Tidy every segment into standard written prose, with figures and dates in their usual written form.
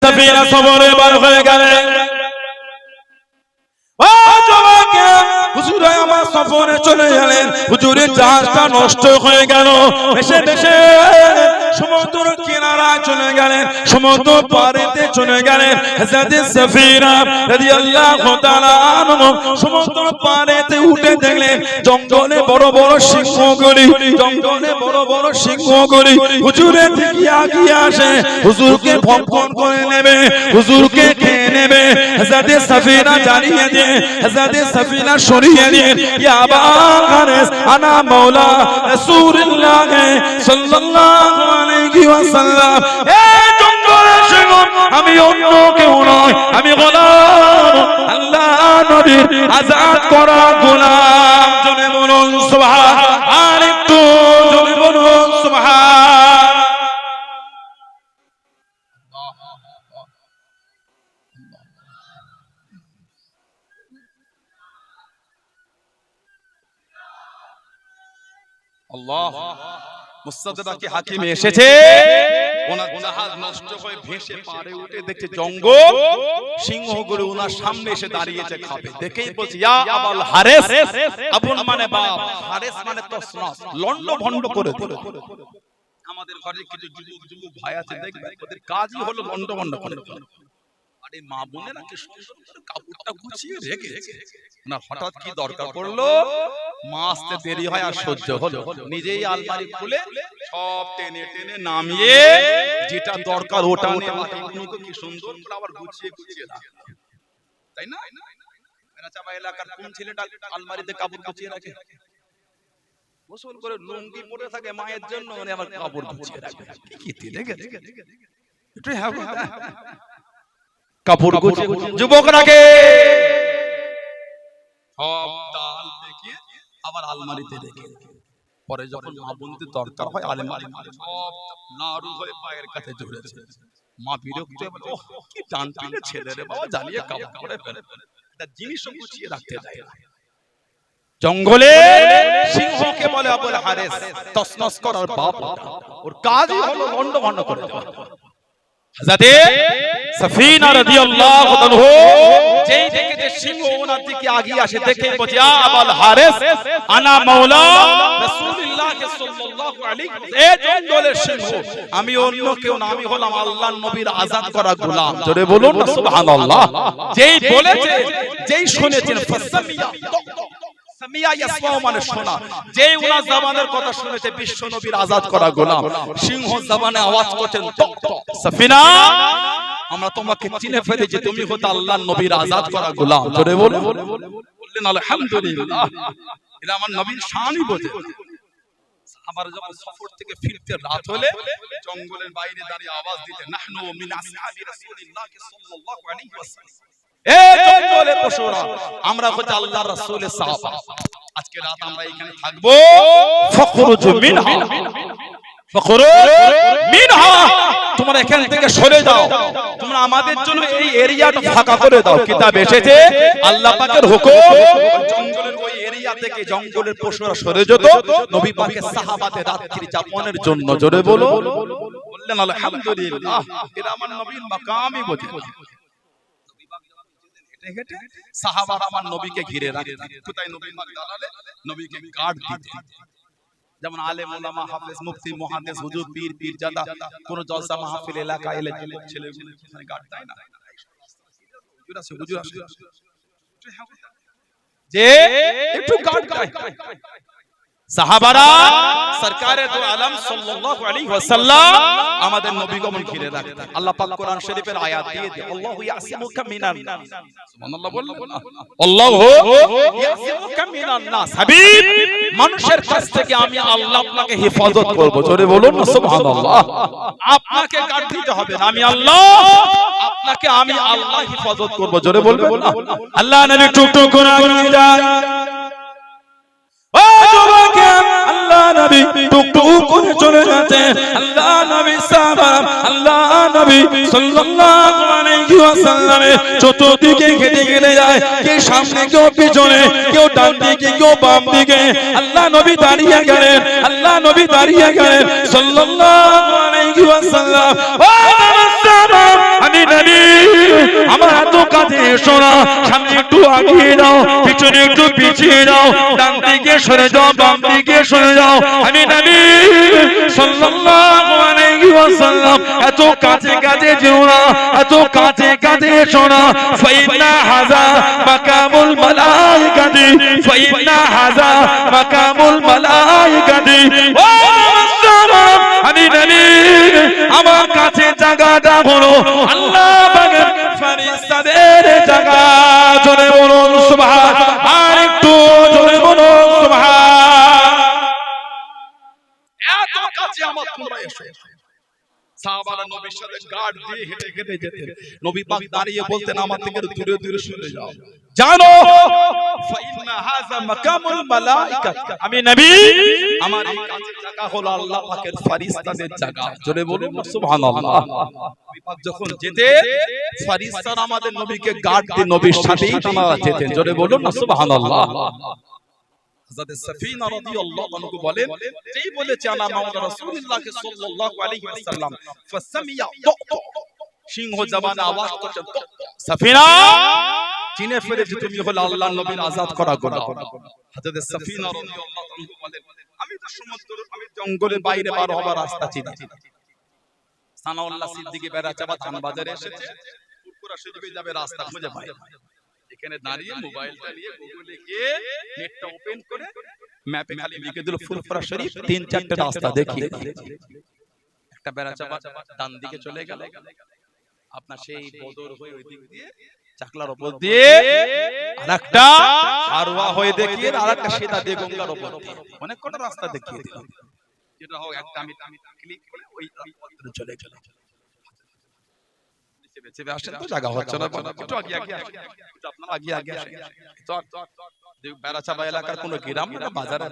সাফিনা সফরে বার হয়ে গেলেন। ও জমাকে হুজুর আমার সফরে চলে গেলেন। হুজুরের জাহাজটা নষ্ট হয়ে গেল। এসে দেশে সমুদ্র কিনারায় চলে গেলেন, সমুদ্র পারেতে চলে গেলেন। হযরত সাফিনা রাদিয়াল্লাহু তাআলা আনহু সমুদ্র পারেতে উঠে দেখলেন জঙ্গলে বড় বড় সিংহগুলি, জঙ্গলে বড় বড় সিংহগুলি হুজুরের দিকে এগিয়ে আসে, হুজুরকে ভক্ষণ করে নেবে, হুজুরকে খেয়ে নেবে। হযরত সাফিনা জানিয়ে দিয়ে, হযরত সাফিনা সরিয়ে দিয়ে, ইয়া আবা হারেস আনা মাওলা রাসূলুল্লাহ সাল্লাল্লাহু আলাইহি ওয়াসাল্লাম, এই জঙ্গলের সিংহ আমি অন্য কেউ নয়, আমি গোলাম, আল্লাহ নবীর আযাদ করা গোলাম। জনে বলুন সুবহান, আর একটু জনে বলুন সুবহান। আল্লাহ মুস্তাদরাকে হাকিমে এসেছে, ওনার জাহাজ নষ্ট হয়ে ভেসে পারে উঠে দেখছে জঙ্গল, সিংহগুলো ওনার সামনে এসে দাঁড়িয়েছে খাবে। দেখেই বলছে ইয়া আবুল হারেস, আবুল মানে বাপ, হারেস মানে তসনাস, লন্ড ভন্ড করে দিল। আমাদের ঘরে কিছু যুবক যুবক ভাই আছে, দেখবেন ওদের কাজই হলো লন্ড ভন্ড করে। আরে মা বোনেরা কি সুন্দর করে কাপড়টা গুছিয়ে রেখে, না হঠাৎ কি দরকার পড়লো, মা আসতে দেরি হয় আর সহ্য হলো, নিজেই আলমারি খুলে সব টেনে টেনে নামিয়ে যেটা দরকার ওটা নিয়ে বাকিগুলোকে কি সুন্দর করে আবার গুছিয়ে গুছিয়ে রাখে, তাই না? মেরা চাপা এলাকার কোন ছেলেটা আলমারিতে কাপড় গুছিয়ে রাখে? গোসল করে লুঙ্গি পরে থাকে মায়ের জন্য, উনি আবার কাপড় গুছিয়ে রাখে। কি কি দেখে একটু কাপড় গুছিয়ে যুবকরাকে সব ডাল দেখিয়ে আবার আলমারিতে রেখে, পরে যখন মা বোনদের দরকার হয় আলমারি সব নাড়ু হয়ে পায়ের কাছে জড়েছে। মা বিরক্ত হয়ে বলে, ওহ কি টান টানে ছেলে রে বাবা, জ্বালিয়ে কাপড় পরে ফেলে একটা জিনিসও গুছিয়ে রাখতে দেয় না। জঙ্গলে সিংহকে বলে আবুল হারেস, তসনস করার বাপ, ওর কাজই হলো লন্ড ভন্ড করে দেওয়া। হযরত সাফিনা রাদিয়াল্লাহু তাআলা যেই দেখে যে সিংহ ওনার দিকে এগিয়ে আসে, দেখে বলে ইয়া আবুল হারেস আনা মাওলা রাসূলুল্লাহ সাল্লাল্লাহু আলাইহি ওয়াসাল্লাম, এই জঙ্গলের সিংহ আমি অন্য কেউ না, আমি হলাম আল্লাহর নবীর আযাদ করা গোলাম। জোরে বলুন না সুবহানাল্লাহ। যেই বলেছে, যেই শুনেছেন ফাসামিয়া, সামিয়া ইয়াসমাউ মানে শোনা, যেই ওনার জবানের কথা শুনেছে বিশ্ব নবীর আযাদ করা গোলাম, সিংহ জবানে আওয়াজ করছেন টক টক, সাফিনা আমরা তোমাকে চিনে ফেলেছি, তুমি হতে আল্লাহর নবীর আযাদ করা গোলাম। জোরে বলুন, বললেন আলহামদুলিল্লাহ। এটা আমার নবীর শানই বোঝে। সাহাবারা যখন সফর থেকে ফিরতে রাত হলে জঙ্গলের বাইরে দাঁড়িয়ে আওয়াজ দিতে, নাহনু মিন আসহাবি রাসূলিল্লাহ সাল্লাল্লাহু আলাইহি ওয়াসাল্লাম, এই জঙ্গলের পশুরা আমরা হচ্ছে আল্লাহর রাসূলের সাহাবা, আজকে রাত আমরা এখানে থাকবো। ফখরুজ মিনহা, ফখরুজ মিনহা, তোমরা এখান থেকে সরে যাও, তোমরা আমাদের জন্য এই এরিয়াটা ফাঁকা করে দাও। কিতাব এসেছে আল্লাহ পাকের হুকুম, জঙ্গলের ওই এরিয়া থেকে জঙ্গলের পশুরা সরে যেত নবী পাকের সাহাবাদের রাত্রি যাপনের জন্য। জোরে বলো, বললেন আলহামদুলিল্লাহ। এটা আমার নবীর মাকামই বোঝে। সাহাবারা আমার নবীকে ঘিরে রাখতেন, কোথায় নবী পাক দাঁড়ালে নবীকে গার্ড দিতেন। যেমন আলেম ওলামা হাফেজ মুফতি মুহাদ্দিস হুজুর পীর পীরজাদা কোন জলসা মাহফিল এলাকা এলে ছেলেগুলো গার্ড দেয় না, হুজুর আছে, হুজুর আছে, যে একটু গার্ড দেয়। সাহাবারা সরকারে দো আলম সাল্লাল্লাহু আলাইহি ওয়াসাল্লাম আমাদের নবীকে ঘিরে রাখতেন। আল্লাহ পাক কোরআন শরীফের আয়াত দিয়ে দেন, আল্লাহু ইয়াসিমুকা মিনান নাস, সুবহানাল্লাহ বললেন না, আল্লাহু ইয়াসিমুকা মিনান নাস, হাবিব মানুষের কাছ থেকে আমি আল্লাহ আপনাকে হেফাজত করব। জোরে বলুন না সুবহানাল্লাহ। আপনাকে গার্ড দিতে হবে না, আমি আল্লাহ আপনাকে, আমি আল্লাহ হেফাজত করব। জোরে বলবেন না। আল্লাহ নবী টুকটুক করে আগিয়ে যায়। আল্লাহ নবী টুকটুক করে চলে যাচ্ছে। আল্লাহ নবী সাহাবা, আল্লাহ নবী সাল্লাল্লাহু আলাইহি ওয়াসাল্লাম চতুর্দিকে ঘেটে ঘেটে যায়, কেউ সামনে কেউ পিছনে, কেউ ডান দিকে কেউ বাম দিকে। আল্লাহ নবী দাঁড়িয়ে গেলেন, আল্লাহ নবী দাঁড়িয়ে গেলেন সাল্লাল্লাহু আলাইহি ওয়াসাল্লাম। ও সাহাবা, আমি আগিয়ে যাও, পিছনে একটু পিছিয়ে যাও, ডান দিকে সরে যাও, বাম দিকে সরে যাও। আমি নবী সাল্লাল্লাহু আলাইহি ওয়াসাল্লাম এত কাছে কাছে যেও না, এত কাছে কাছে এসো না। ফাইন্না হাযা মাকামুল মালাইকাতি, ফাইন্না হাযা মাকামুল মালাইকাতি। ও মুসলমান, আমি নবী, আমার কাছে জায়গাটা হলো আল্লাহ পাকের ফেরেশতাদের জায়গা। জোরে বলুন সুবহান, আর একটু জোরে বলুন সুবহান। এত কাছে আমার তোমরা এসো। সাহাবারা নবীর সাথে গার্ড দিয়ে হেঁটে হেঁটে যেতেন। নবী পাক দাঁড়িয়ে বলতেন আমার থেকে দূরে দূরে সরে যাও, জানো ফাইন্না হাযা মাকামুল মালাইকা, আমি নবী, আমার এই কাছে জায়গা হলো আল্লাহ পাকের ফেরেশতাদের জায়গা। জোরে বলুন সুবহানাল্লাহ। নবী পাক যখন যেতেন ফেরেশতারা আমাদের নবীকে গার্ড দিয়ে নবীর সাথেই তারা যেতেন। জোরে বলুন সুবহানাল্লাহ। হযরত সাফিনা রাদিয়াল্লাহু আনহু বলেন, যেই বলেছে আনা মাওলা রাসূলুল্লাহ সাল্লাল্লাহু আলাইহি ওয়াসাল্লাম ফাসামিয়া তো, সিংহ জবানে আওয়াজ করছে তো, সাফিনা চিনে ফেলেছে তুমি হলো আল্লাহর নবীর আযাদ করা গোলাম। হযরত সাফিনা রাদিয়াল্লাহু আনহু বলেন, আমি তো সমুদ্র, আমি জঙ্গলের বাইরে পার হবার রাস্তা চিনি। সানাউল্লাহ সিদ্দিকী বেড়াচাবা থান বাজারে এসেছে, পুরপুরা শরীফে যাবে, রাস্তা খুঁজে পায় না। এখানে দাঁড়িয়ে মোবাইলটা নিয়ে গুগলে গিয়ে নেটটা ওপেন করে ম্যাপে খালি লিখে দিল ফুরফুরা শরীফ, 3-4টা রাস্তা দেখিয়ে একটা বেড়াচাবা ডান দিকে চলে গেল, আপনার সেই বদর হয়ে ওই দিক দিয়ে চাকলার উপর দিয়ে, আরেকটা হারওয়া হয়ে দেখিয়ে, আরেকটা সিধা দিয়ে গঙ্গার উপর দিয়ে, অনেক কটা রাস্তা দেখিয়ে দিল। যেটা হোক একটা আমি ক্লিক করে ওই রাস্তাতে চলে গেল। চেপে আসেন তো, জায়গা হচ্ছে না, একটু আগে আগে একটু আপনারা আগে আগে আসেন। তো বেড়াচাবা এলাকার কোনো গ্রাম না বাজারে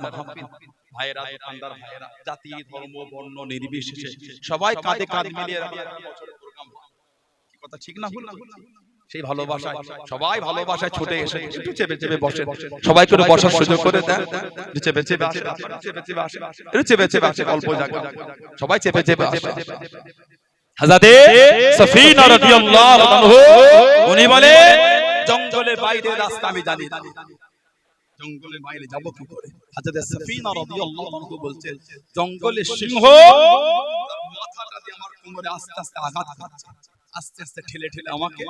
ভাইয়েরা, দোকানদার ভাইয়েরা, জাতি ধর্ম বর্ণ নির্বিশেষে সবাই কাঁধে কাঁধ মিলিয়ে কি কথা ঠিক না ভুল না, সেই ভালোবাসায় সবাই ভালোবাসায় ছুটে এসে একটু চেপে চেপে বসে, সবাই করে বসার সুযোগ করে দেন। চেপে চেপে আসে, চেপে চেপে আসে, একটু চেপে চেপে আসে, অল্প জায়গা সবাই চেপে চেপে আসে। হযরত সাফিনা রাদিয়াল্লাহু আনহু উনি বলে, জঙ্গলের বাইরে রাস্তা আমি জানি না, জঙ্গলের বাইরে যাব কি করে? হযরত সাফিনা রাদিয়াল্লাহু আনহু বলছেন, জঙ্গলের সিংহ মাথাটা দিয়ে আমার কোমরে আস্তে আস্তে আঘাত করছে, আস্তে আস্তে ঠেলে ঠেলে আমাকে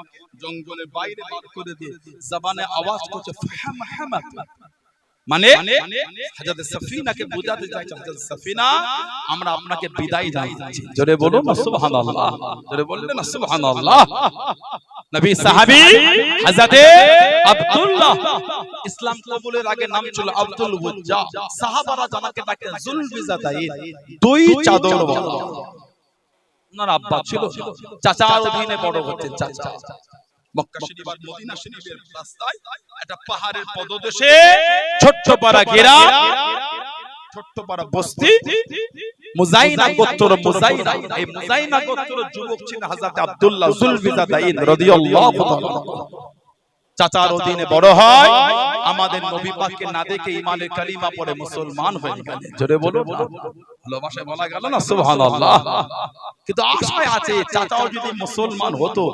জঙ্গলের বাইরে বার করে দিয়ে জবানে আওয়াজ করছে ফাহামা, মানে হযরত সাফিনাকে বোঝাতে চাইছে, হযরত সাফিনা আমরা আপনাকে বিদায় জানাচ্ছি। জোরে বলুন না সুবহানাল্লাহ, জোরে বললেন না সুবহানাল্লাহ। নবী সাহাবী হযরত আব্দুল্লাহ, ইসলাম কবুলের আগে নাম ছিল আব্দুল ওয়াজ্জা, সাহাবারা জানাকে ডাকতেন জুলবিজাদাইন, দুই চাদর ওয়ালা। ওনার আব্বা ছিল চাচার অধীনে বড় হচ্ছেন, চাচা। মক্কা শরীফ আর মদিনা শরীফের রাস্তায় একটা পাহাড়ের পদদেশে ছোট্ট পাড়া গ্রাম, ছোট্ট পাড়া বস্তি, মুজাইনা গোত্র, মুজাইনা, এই মুজাইনা গোত্র যুবক ছিলেন হযরত আব্দুল্লাহ জুলবিজাদাইন রাদিয়াল্লাহু তাআলা। চাচার অধীনে বড় হয়, আমাদের নবী পাককে না দেখে ইমানে কালিমা পড়ে মুসলমান হয়ে গেলেন। জোরে বলুন, ভালোবাসায় বলা গেল না সুবহানাল্লাহ। কিন্তু আশায় আছে চাচাও যদি মুসলমান হতো,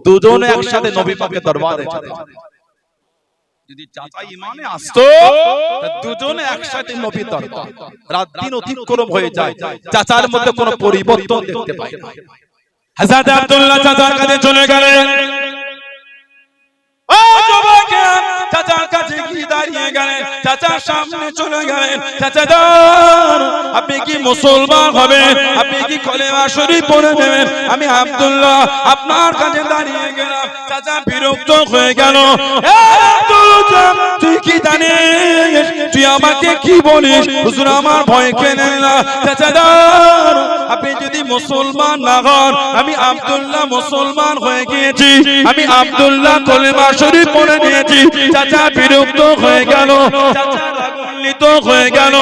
দুজনে একসাথে নবী পাকের দরবারে যেত। যদি চাচা ইমানে আসতো, দুজনে একসাথে নবীর দরবার, রাত দিন অতিক্রম হয়ে যায়, চাচার মধ্যে কোনো পরিবর্তন দেখতে পাই না। হযরত আব্দুল্লাহ চাচার কাছে চলে গেলেন, চাচার কাছে কি দাঁড়িয়ে গেলেন, চাচার সামনে চলে গেলেন, চাচা যান আপনি কি মুসলমান হবেন, আপনি কি কলেমা শরীফ পড়ে নেবেন? আমি আব্দুল্লাহ আপনার কাছে দাঁড়িয়ে গেলাম। চাচা বিরক্ত হয়ে গেল, তুই কি জানিস, তুই আমাকে কি বলিস? হুজুর আমার ভয় কেনে না। চাচা যান আপনি যদি মুসলমান না হন, আমি আব্দুল্লাহ মুসলমান হয়ে গিয়েছি, আমি আব্দুল্লাহ কলেমা শরীফ পড়ে নিয়েছি। চাচা বিরক্ত হয়ে গেল, চাচা রাগান্বিত হয়ে গেল।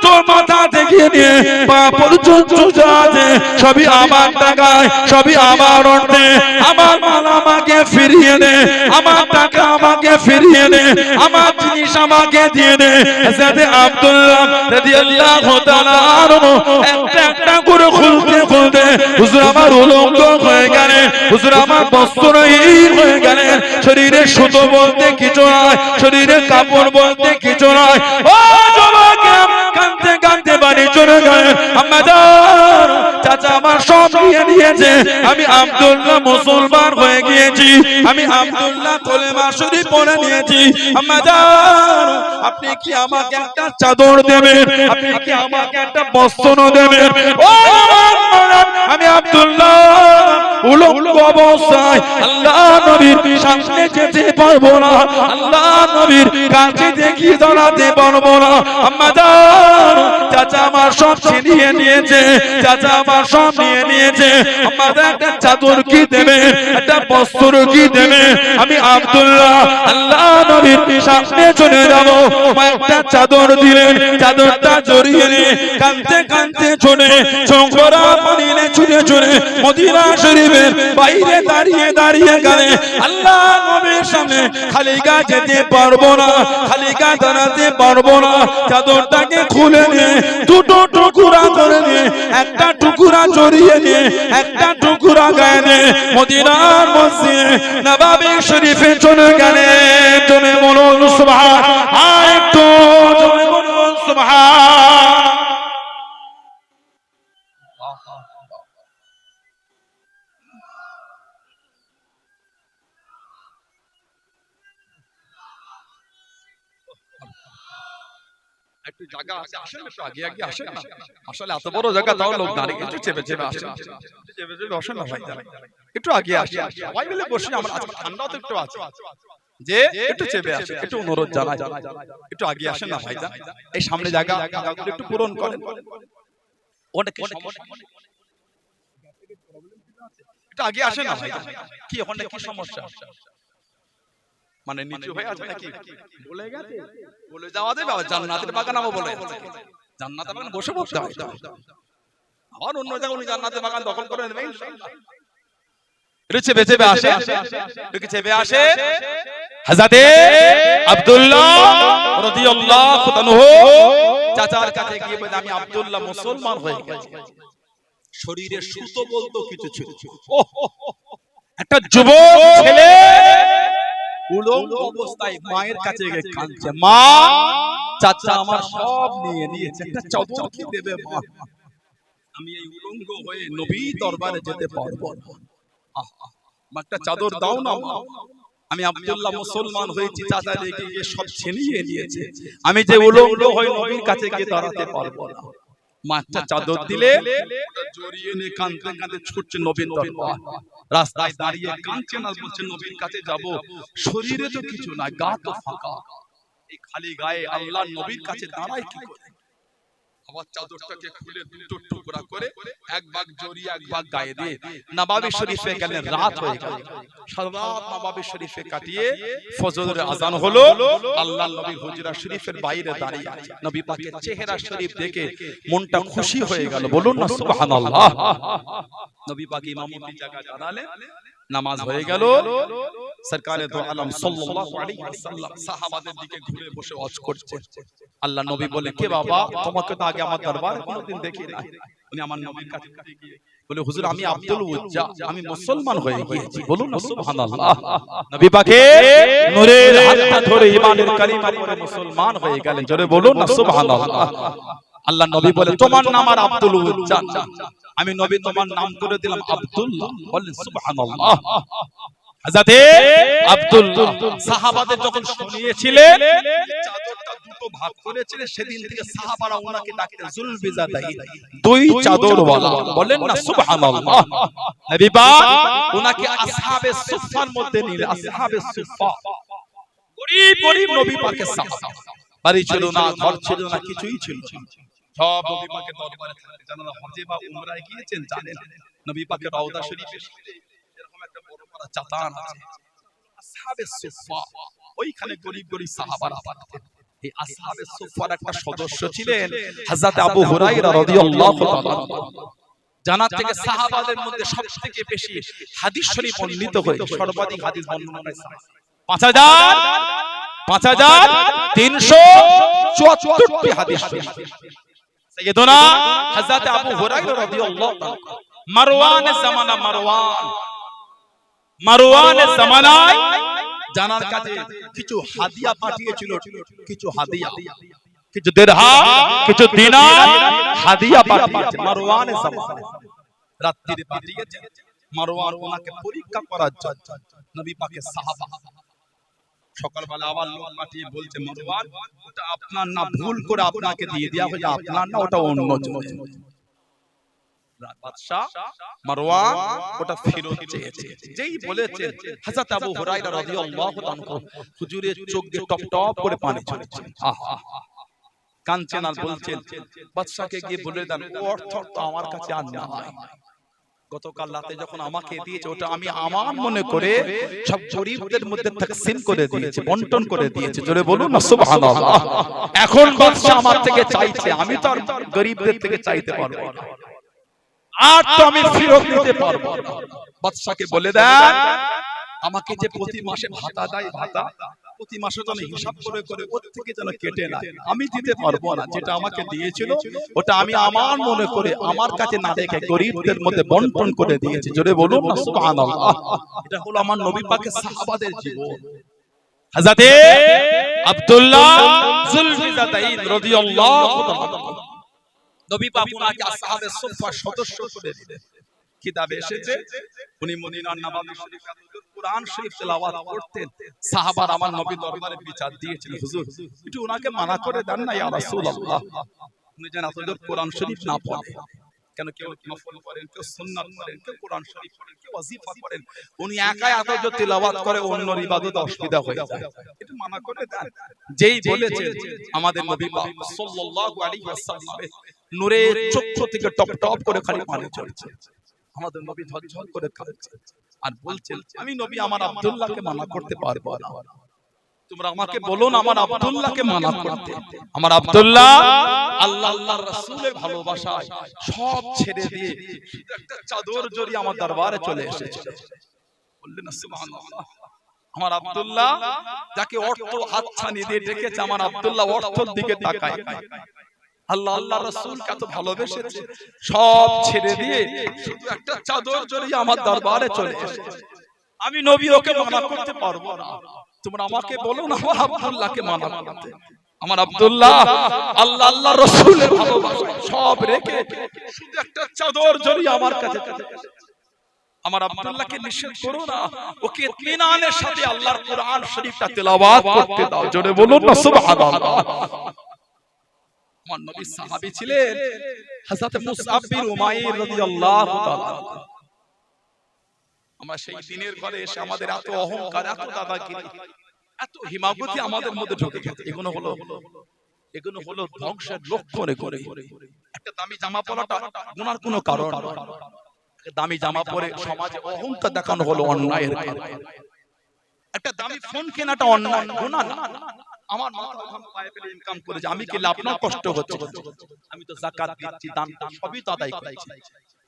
তোর মাথা থেকে নিয়ে পা পর্যন্ত যা আছে সবই আমার টাকায়, সবই আমার অর্থে, আমার মাল আমাকে ফিরিয়ে দে, আমার টাকা আমাকে ফিরিয়ে দে, আমার জিনিস আমাকে দিয়ে দে। হযরত আব্দুল্লাহ রাদিয়াল্লাহু তাআলা আনহু একটা একটা করে খুলতে খুলতে হুজুর আমার উলঙ্গ হয়ে গেলেন। হুজুর আমার বস্ত্রহীন হয়ে গেলেন, শরীরে সুতো বলতে কিছু নয়, শরীরে কাপড় বলতে কিছু নয়। ও যুবকেরা কাঁদতে কাঁদতে বাড়ি চলে গেলেন। আম্মাজান চাচা আমার সব নিয়ে নিয়েছে, আমি আব্দুল্লাহ মুসলমান হয়ে গিয়েছি, আমি আব্দুল্লাহ কলেমা শরীফ পড়ে নিয়েছি। আম্মাজান আপনি কি আমাকে একটা চাদর দেবেন, আপনি কি আমাকে একটা বস্ত্র দেবেন? ও আমি আব্দুল্লাহ উলঙ্গ অবস্থায় আল্লাহ নবীর সামনে যেতে পারবো না, আল্লাহ নবীর কাছে দেখি দাঁড়াতে পারবো না। আম্মাজান চাচা আমার সব ছিনিয়ে নিয়েছে, চাচা আমার সব নিয়ে নিয়েছে। আমাদের একটা চাদর কি দেবে, একটা বস্ত্র কি দেবে? আমি আব্দুল্লাহ আল্লাহ নবীর সামনে চলে যাবো। একটা চাদর দিলেন, চাদরটা জড়িয়ে নিয়ে কাঁদতে কাঁদতে চলে চোখরা পানিলে ছুঁড়ে ছুঁড়ে মদিনা শরীফের বাইরে দাঁড়িয়ে দাঁড়িয়ে গেলে আল্লাহ নবীর সামনে খালি গা যেতে পারবো না, খালি গা দাঁড়াতে পারবো না। চাদরটাকে খুলে নিয়ে দুটো টুকরা করে নিয়ে একটা টুকরা জড়িয়ে নিয়ে একটা টুকরা গায়ে নিয়ে মদিনার মসজিদে নববী শরীফে চলে গেলেন। জোরে বলুন সুবহান, আর একটু জোরে বলুন সুবহান। একটু জায়গা আছে, আসেন একটু আগে আগে আসেন না। আসলে এত বড় জায়গা তাও লোক দাঁড়িয়ে একটু চেপে চেপে আসেন, চেপে চেপে বসেন না ভাই, একটু আগে আসেন সবাই মিলে বসে। আমরা আজকে ঠান্ডাও তো একটু আছে, যে একটু চেপে আসেন, একটু অনুরোধ জানাই, একটু আগে আসেন না ভাই। এই সামনে জায়গা একটু পূরণ করেন। ওটা কি সমস্যা? একটু আগে আসেন না ভাই। কি ওখানে কি সমস্যা? মানে নিচু হয়ে আছে নাকি? বলে গেছে বলে যাওয়া যাবে, জান্নাতের বাগান আমো বলে জান্নাতের বাগান বসে পড়তে হয়। আর অন্য জায়গায় উনি জান্নাতের বাগান দখল করে নেবেন ইনশাআল্লাহ। একটু চেপে চেপে আসে, একটু চেপে আসে। হযরতে আব্দুল্লাহ রাদিয়াল্লাহু তাআলা চাচার কাছে গিয়ে বলে আমি আব্দুল্লাহ মুসলমান হয়ে গেছি। শরীরে সুতো বলতো কিছু ছিল। একটা যুবক ছেলে উলঙ্গ অবস্থায় মায়ের কাছে গিয়ে কাঁদছে, মা চাচা আমার সব নিয়ে নিয়েছে, একটা চাদর কি দেবে মা? আমি এই উলঙ্গ হয়ে নবী দরবারে যেতে পারবো না, একটা চাদর দাও না মা। আমি আব্দুল্লাহ মুসলমান হয়েছি, চাচা রেখে গিয়ে সব ছিনিয়ে নিয়েছে, আমি যে উলঙ্গ হয়ে নবীর কাছে গিয়ে দাঁড়াতে পারবো না। মা একটা চাদর দিলে জড়িয়ে নিয়ে কাঁদতে কাঁদতে ছুটছে নবীর দরবার। রাস্তায় দাঁড়িয়ে কাঁদছে আর বলছে নবীর কাছে যাব, শরীরে তো কিছু না, গা তো ফাঁকা, এই খালি গায়ে আল্লাহ নবীর কাছে দাঁড়ায় কি করে? আবার চাদরটাকে খুলে দুটো টুকরা করে এক ভাগ জড়িয়ে এক ভাগ গায়ে দিয়ে নববী শরীফে গেলেন। রাত হয়ে গেল, সারা রাত নববী শরীফে কাটিয়ে ফজরের আজান হলো। আল্লাহ নবী হুজরা শরীফের বাইরে দাঁড়িয়ে আছে, নবী পাকের চেহারা শরীফ দেখে মনটা খুশি হয়ে গেল। বলুন না সুবহানাল্লাহ। নবী পাক ইমামতি জায়গা দাঁড়ালেন, নামাজ হয়ে গেল। সরকারে দো আলম সাল্লাল্লাহু আলাইহি ওয়াসাল্লাম সাহাবাদের দিকে ঘুরে বসে ওয়াজ করছে। আল্লাহ নবী বলে, কে বাবা, তোমাকে তো আগে আমার দরবারে কোনোদিন দেখি না। উনি আমার নবীর কাছে গিয়ে বলে, হুজুর আমি আব্দুল উজ্জা, আমি মুসলমান হয়ে গিয়েছি। বলুন না সুবহানাল্লাহ। নবী পাকের নূরের হাতটা ধরে ঈমানের কালিমা পড়ে মুসলমান হয়ে গেলেন। জোরে বলুন না সুবহানাল্লাহ। আল্লাহ নবী বলে, তোমার নাম আর আব্দুল উজ্জা, আমি নবী তোমার নাম করে দিলাম আব্দুল্লাহ। বলেন সুবহানাল্লাহ। হযরতে আব্দুল্লাহ সাহাবাদের যখন শুনিয়েছিলেন চাদরটা দুটো ভাগ করেছিলেন, সেদিন থেকে সাহাবারা ওনাকে ডাকতেন জুলবিজাদাই, দুই চাদরওয়ালা। বলেন না সুবহানাল্লাহ। নবী পাক ওনাকে আসহাবে সুফফার মধ্যে নিলেন। আসহাবে সুফফা গরীব গরীব নবী পাকের সাহাবা, বাড়ি ছিল না, ঘর ছিল না, কিছুই ছিল না, সব নবী পাকের দরবারে থাকতেন। যারা হজে বা উমরায় গিয়েছেন জানেন, নবী পাকের রওজা শরীফের সাথে এরকম একটা বড় বড় চাতান আছে, আসহাবে সুফফা, ওইখানে গরীব গরীব সাহাবারা থাকতেন। এই আসহাবে সুফফার একটা সদস্য ছিলেন হযরত আবু হুরায়রা রাদিয়াল্লাহু তাআলা। জান্নাত থেকে সাহাবাদের মধ্যে সবথেকে বেশি হাদিস শরীফ বর্ণিত হয়েছে, সর্বাধিক হাদিস বর্ণনা করেছে 5374টি হাদিস শরীফ। সাইয়েদনা হযরত আবু হুরায়রা রাদিয়াল্লাহু তাআলা, মারওয়ান জামানা, মারওয়ান মারওয়ানের জামানায় জানার কাছে কিছু হাদিয়া পাঠিয়েছিল, কিছু হাদিয়া, কিছু দিরহাম, কিছু দিনার হাদিয়া পাঠিয়েছে মারওয়ানের জামানায়। রাত্রিরে পাঠিয়েছে মারওয়ান ওনাকে পরীক্ষা করার জন্য। নবী পাকের সাহাবা সকালবেলা আবার লোক পাঠিয়ে বলছে, মারওয়ান ওটা আপনার না, ভুল করে আপনাকে দিয়ে দেয়া হয়েছে, আপনার না, ওটা অন্য জনের। বাদশা মারওয়ান ওটা ফেরত চেয়েছে। যেই বলেছে হযরত আবু হুরায়রা রাদিয়াল্লাহু আনহু হুজুরের চোখ দিয়ে টপ টপ করে পানি ঝরছে। আহা কাঁদছেন আর বলছেন, বাদশাকে গিয়ে বলে দেন ও অর্থ তো আমার কাছে আর নাই। গতকাল রাতে যখন আমাকে দিয়েছে ওটা আমি আমার মনে করে সব গরীবদের মধ্যে তাকসিম করে দিয়েছি, বন্টন করে দিয়েছি। জোরে বলুন না সুবহানাল্লাহ। এখন বাদশা আমার থেকে চাইছে, আমি তো আর গরীবদের থেকে চাইতে পারবো না, আর তো আমি ফেরত নিতে পারবো না। বাদশাকে বলে দেন আমাকে যে প্রতি মাসে ভাতা দেয়, ভাতা প্রতি মাসে যেন হিসাব করে করে ওর থেকে যেন কেটে না, আমি দিতে পারবো না। যেটা আমাকে দিয়েছিল ওটা আমি আমার মনে করে আমার কাছে না রেখে গরীবদের মধ্যে বন্টন করে দিয়েছি। জোরে বলুন না সুবহানাল্লাহ। এটা হলো আমার নবী পাকের সাহাবাদের জীবন। হযরত আব্দুল্লাহ যুলফিজাতাইন রাদিয়াল্লাহু তাআলা নবী পাক ওনাকে আসহাবে সুফফার সদস্য করে দিলেন। কিতাবে এসেছে উনি মদিনার নববী শরীফে কুরআন শরীফ তেলাওয়াত করতেন। সাহাবারা আমার নবী দরবারে বিচার দিয়েছেন, হুজুর একটু ওনাকে মানা করে দেন না ইয়া রাসূলুল্লাহ, উনি যেন এতদূর কোরআন শরীফ না পড়ে। কেন কেউ নফল পড়েন, কেউ সুন্নাত পড়েন, কেউ কোরআন শরীফ পড়েন, কেউ ওয়াজিফা পড়েন, উনি একাই এতদূর তেলাওয়াত করে অন্য ইবাদত অসুবিধা হয়ে যায়, একটু মানা করে দেন। যেই বলেছেন আমাদের নবী পাক সাল্লাল্লাহু আলাইহি ওয়াসাল্লামের নূরের চক্ষু থেকে টপ টপ করে খালি পানি ঝরছে। আমাদের নবী ঝরঝর করে কাঁদছে আর বলছেন, আমি নবী আমার আব্দুল্লাহকে মানা করতে পারবো না, তোমরা আমাকে বলো না আমার আব্দুল্লাহকে মানা করতে। আমার আব্দুল্লাহ আল্লাহ আল্লাহর রাসূলের ভালোবাসায় সব ছেড়ে দিয়ে শুধু একটা চাদর জড়িয়ে আমার দরবারে চলে এসেছিল। বললেন না সুবহানাল্লাহ। আমার আব্দুল্লাহ যাকে অর্থ হাতছানি দিয়ে ডেকেছে, আমার আব্দুল্লাহ অর্থের দিকে তাকায়। আল্লাহ আল্লাহ রাসূল কত ভালোবেসেছে, সব ছেড়ে দিয়ে শুধু একটা চাদর জড়িয়ে আমার দরবারে চলে এসেছে। আমি নবী ওকে মানা করতে পারবো না, তোমরা আমাকে বলো না আমার আব্দুল্লাহকে মানা করতে। আমার আব্দুল্লাহ আল্লাহ আল্লাহ রাসূলের ভালোবাসা সব রেখে শুধু একটা চাদর জড়িয়ে আমার কাছে চলে এসেছে। আমার আব্দুল্লাহকে নিষেধ করো না, ওকে ইতমিনানের সাথে আল্লাহর কোরআন শরীফটা তেলাওয়াত করতে দাও। জোরে বলুন না সুবহানাল্লাহ। আমার নবী সাহাবী ছিলেন হযরত মুসআব বিন উমাইর রাদিয়াল্লাহু তাআলা। আমরা সেই দিনের ঘরে এসে আমাদের এত অহংকার, এত দাদাগিরি, এত হিমাগতি আমাদের মধ্যে ঢুকে গেছে। এগুলো হলো ধ্বংসের লক্ষণ। করে একটা দামি জামা পরাটা গুনার কোনো কারণ নয়। দামি জামা পরে সমাজে অহংকার দেখানো হলো অন্যায়ের কারণ। একটা দামি ফোন কেনাটা অন্যায়, গুনাহ না। আমার মাথা ঘাম পায়ে ফেলে ইনকাম করেছে, আমি কি লাভ না কষ্ট হচ্ছে? আমি তো যাকাত দিচ্ছি, দান সবই তো আদায় করছি,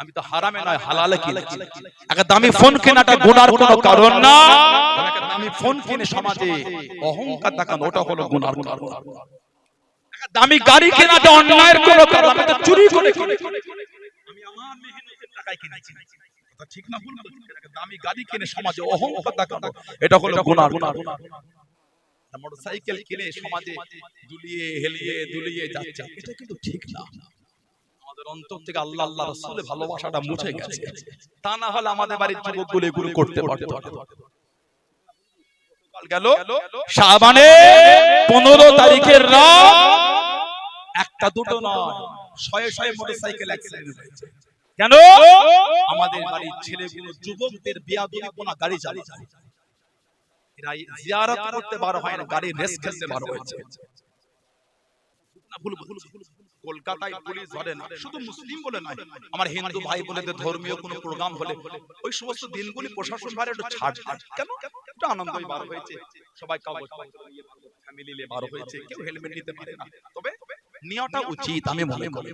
আমি তো হারামে নয় হালালে কিনেছি। একটা দামি ফোন কেনাটা গুনার কোনো কারণ না। একটা দামি ফোন কিনে সমাজে অহংকার দেখানো ওটা হলো গুনার কারণ। একটা দামি গাড়ি কেনাটা অন্যায়ের কোনো কারণ। আমি তো চুরি করে আমি আমার মেহনতের টাকায় কিনেছি, কথা ঠিক না ভুল? একটা দামি গাড়ি কিনে সমাজে অহংকার দেখানো এটা হলো গুনার কারণ। মোটরসাইকেল কিনে সমাজে দুলিয়ে হেলিয়ে দুলিয়ে যাচ্ছে, এটা কিন্তু ঠিক না। আমাদের অন্তর থেকে আল্লাহ আল্লাহ রাসূলের ভালোবাসাটা মুছে গেছে, তা না হলে আমাদের বাড়ির যুবকগুলো এগুলো করতে পারতো। গেল শাবানের 15 তারিখের রাত, একটা দুটো নয়, শয়ে শয়ে মোটরসাইকেল অ্যাক্সিডেন্ট হয়েছে। কেন? আমাদের বাড়ির ছেলেগুলো যুবকদের বেয়াদবিপনা গাড়ি চালাচ্ছে, এরা জিয়ারত করতে বার হয় না, গাড়ি রেস খেলতে বার হয়েছে। কলকাতায় পুলিশ ধরে না, শুধু মুসলিম বলে নয়, আমার হিন্দু ভাই বোনেদের ধর্মীয় কোনো প্রোগ্রাম হলে ওই সমস্ত দিনগুলি প্রশাসন ভাই একটু ছাড় দেয়। কেন? একটু আনন্দই বার হয়েছে, সবাই কাগজপত্র নিয়ে ফ্যামিলি নিয়ে বার হয়েছে, কেউ হেলমেট নিতে পারে না। তবে নেওয়াটা উচিত, আমি মনে করি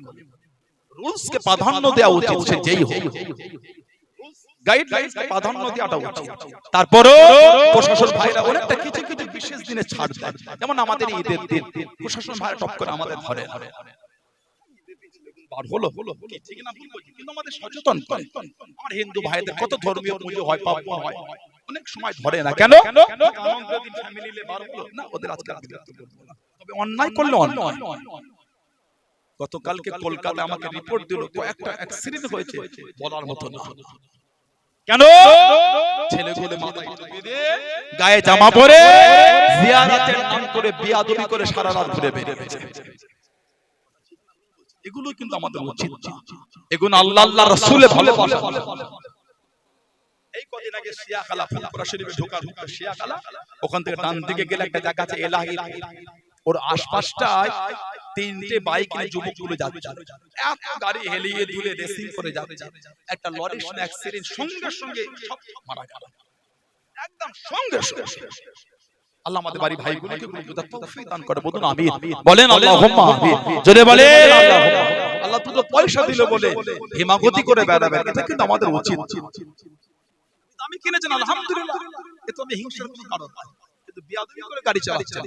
রুলসকে প্রাধান্য দেওয়া উচিত, সে যেই হোক গাইডলাইনসকে প্রাধান্য দেওয়াটা উচিত। তারপরও প্রশাসন ভাইরা অনেকটা কিছু কিছু বিশেষ দিনে ছাড় দেয়, যেমন আমাদের ঈদের দিন প্রশাসন ভাইরা টপ করে আমাদের ধরে বার হলো ঠিক না ভুল বলছি, কিন্তু আমাদের সচেতন করে। আমার হিন্দু ভাইদের কত ধর্মীয় পুজো হয়, পাপ হয়, অনেক সময় ধরে না কেন? দিন ফ্যামিলি লেবার হলো না, ওদের আজকে তবে অন্যায় করলে অন্যায়। গতকালকে কলকাতায় আমাকে রিপোর্ট দিল কয়েকটা অ্যাক্সিডেন্ট হয়েছে বলার মতো না। কেন? ছেলেগুলো মাথায় টুপি দিয়ে গায়ে জামা পরে জিয়ারতের নাম করে বিয়াদবি করে সারা রাত ঘুরে বেরিয়েছে। এগুলো কিন্তু আমাদের উচিত না। এগুলো আল্লাহ আল্লাহর রাসূলের ভালোবাসা। এই কদিন আগে শিয়াখালা ফুলপুরা শরীফে ঢোকার শিয়াখালা, ওখান থেকে ডান দিকে গেলে একটা জায়গা আছে এলাহি, ওর আশপাশটায় তিনটে বাইক নিয়ে যুবকগুলো যাচ্ছে, এত গাড়ি হেলিয়ে দুলে রেসিং করে যাচ্ছে। একটা লরির সঙ্গে অ্যাক্সিডেন্ট, সঙ্গে সঙ্গে সব মারা গেল, একদম সঙ্গে সঙ্গে। আল্লাহ আমাদের বাড়ি ভাইগুলোকে বুঝার তৌফিক দান করে, বলুন আমিন। বলেন আল্লাহুম্মা আমিন, জোরে বলেন আল্লাহুম্মা। আল্লাহ তো পয়সা দিল বলে হিমাগতি করে বেড়াবেন, এটা কিন্তু আমাদের উচিত। আমি কিনেছেন আলহামদুলিল্লাহ, এ তো আমি হিংসার কোনো কারণ নাই, কিন্তু বিয়াদবি করে গাড়ি চালাচ্ছে,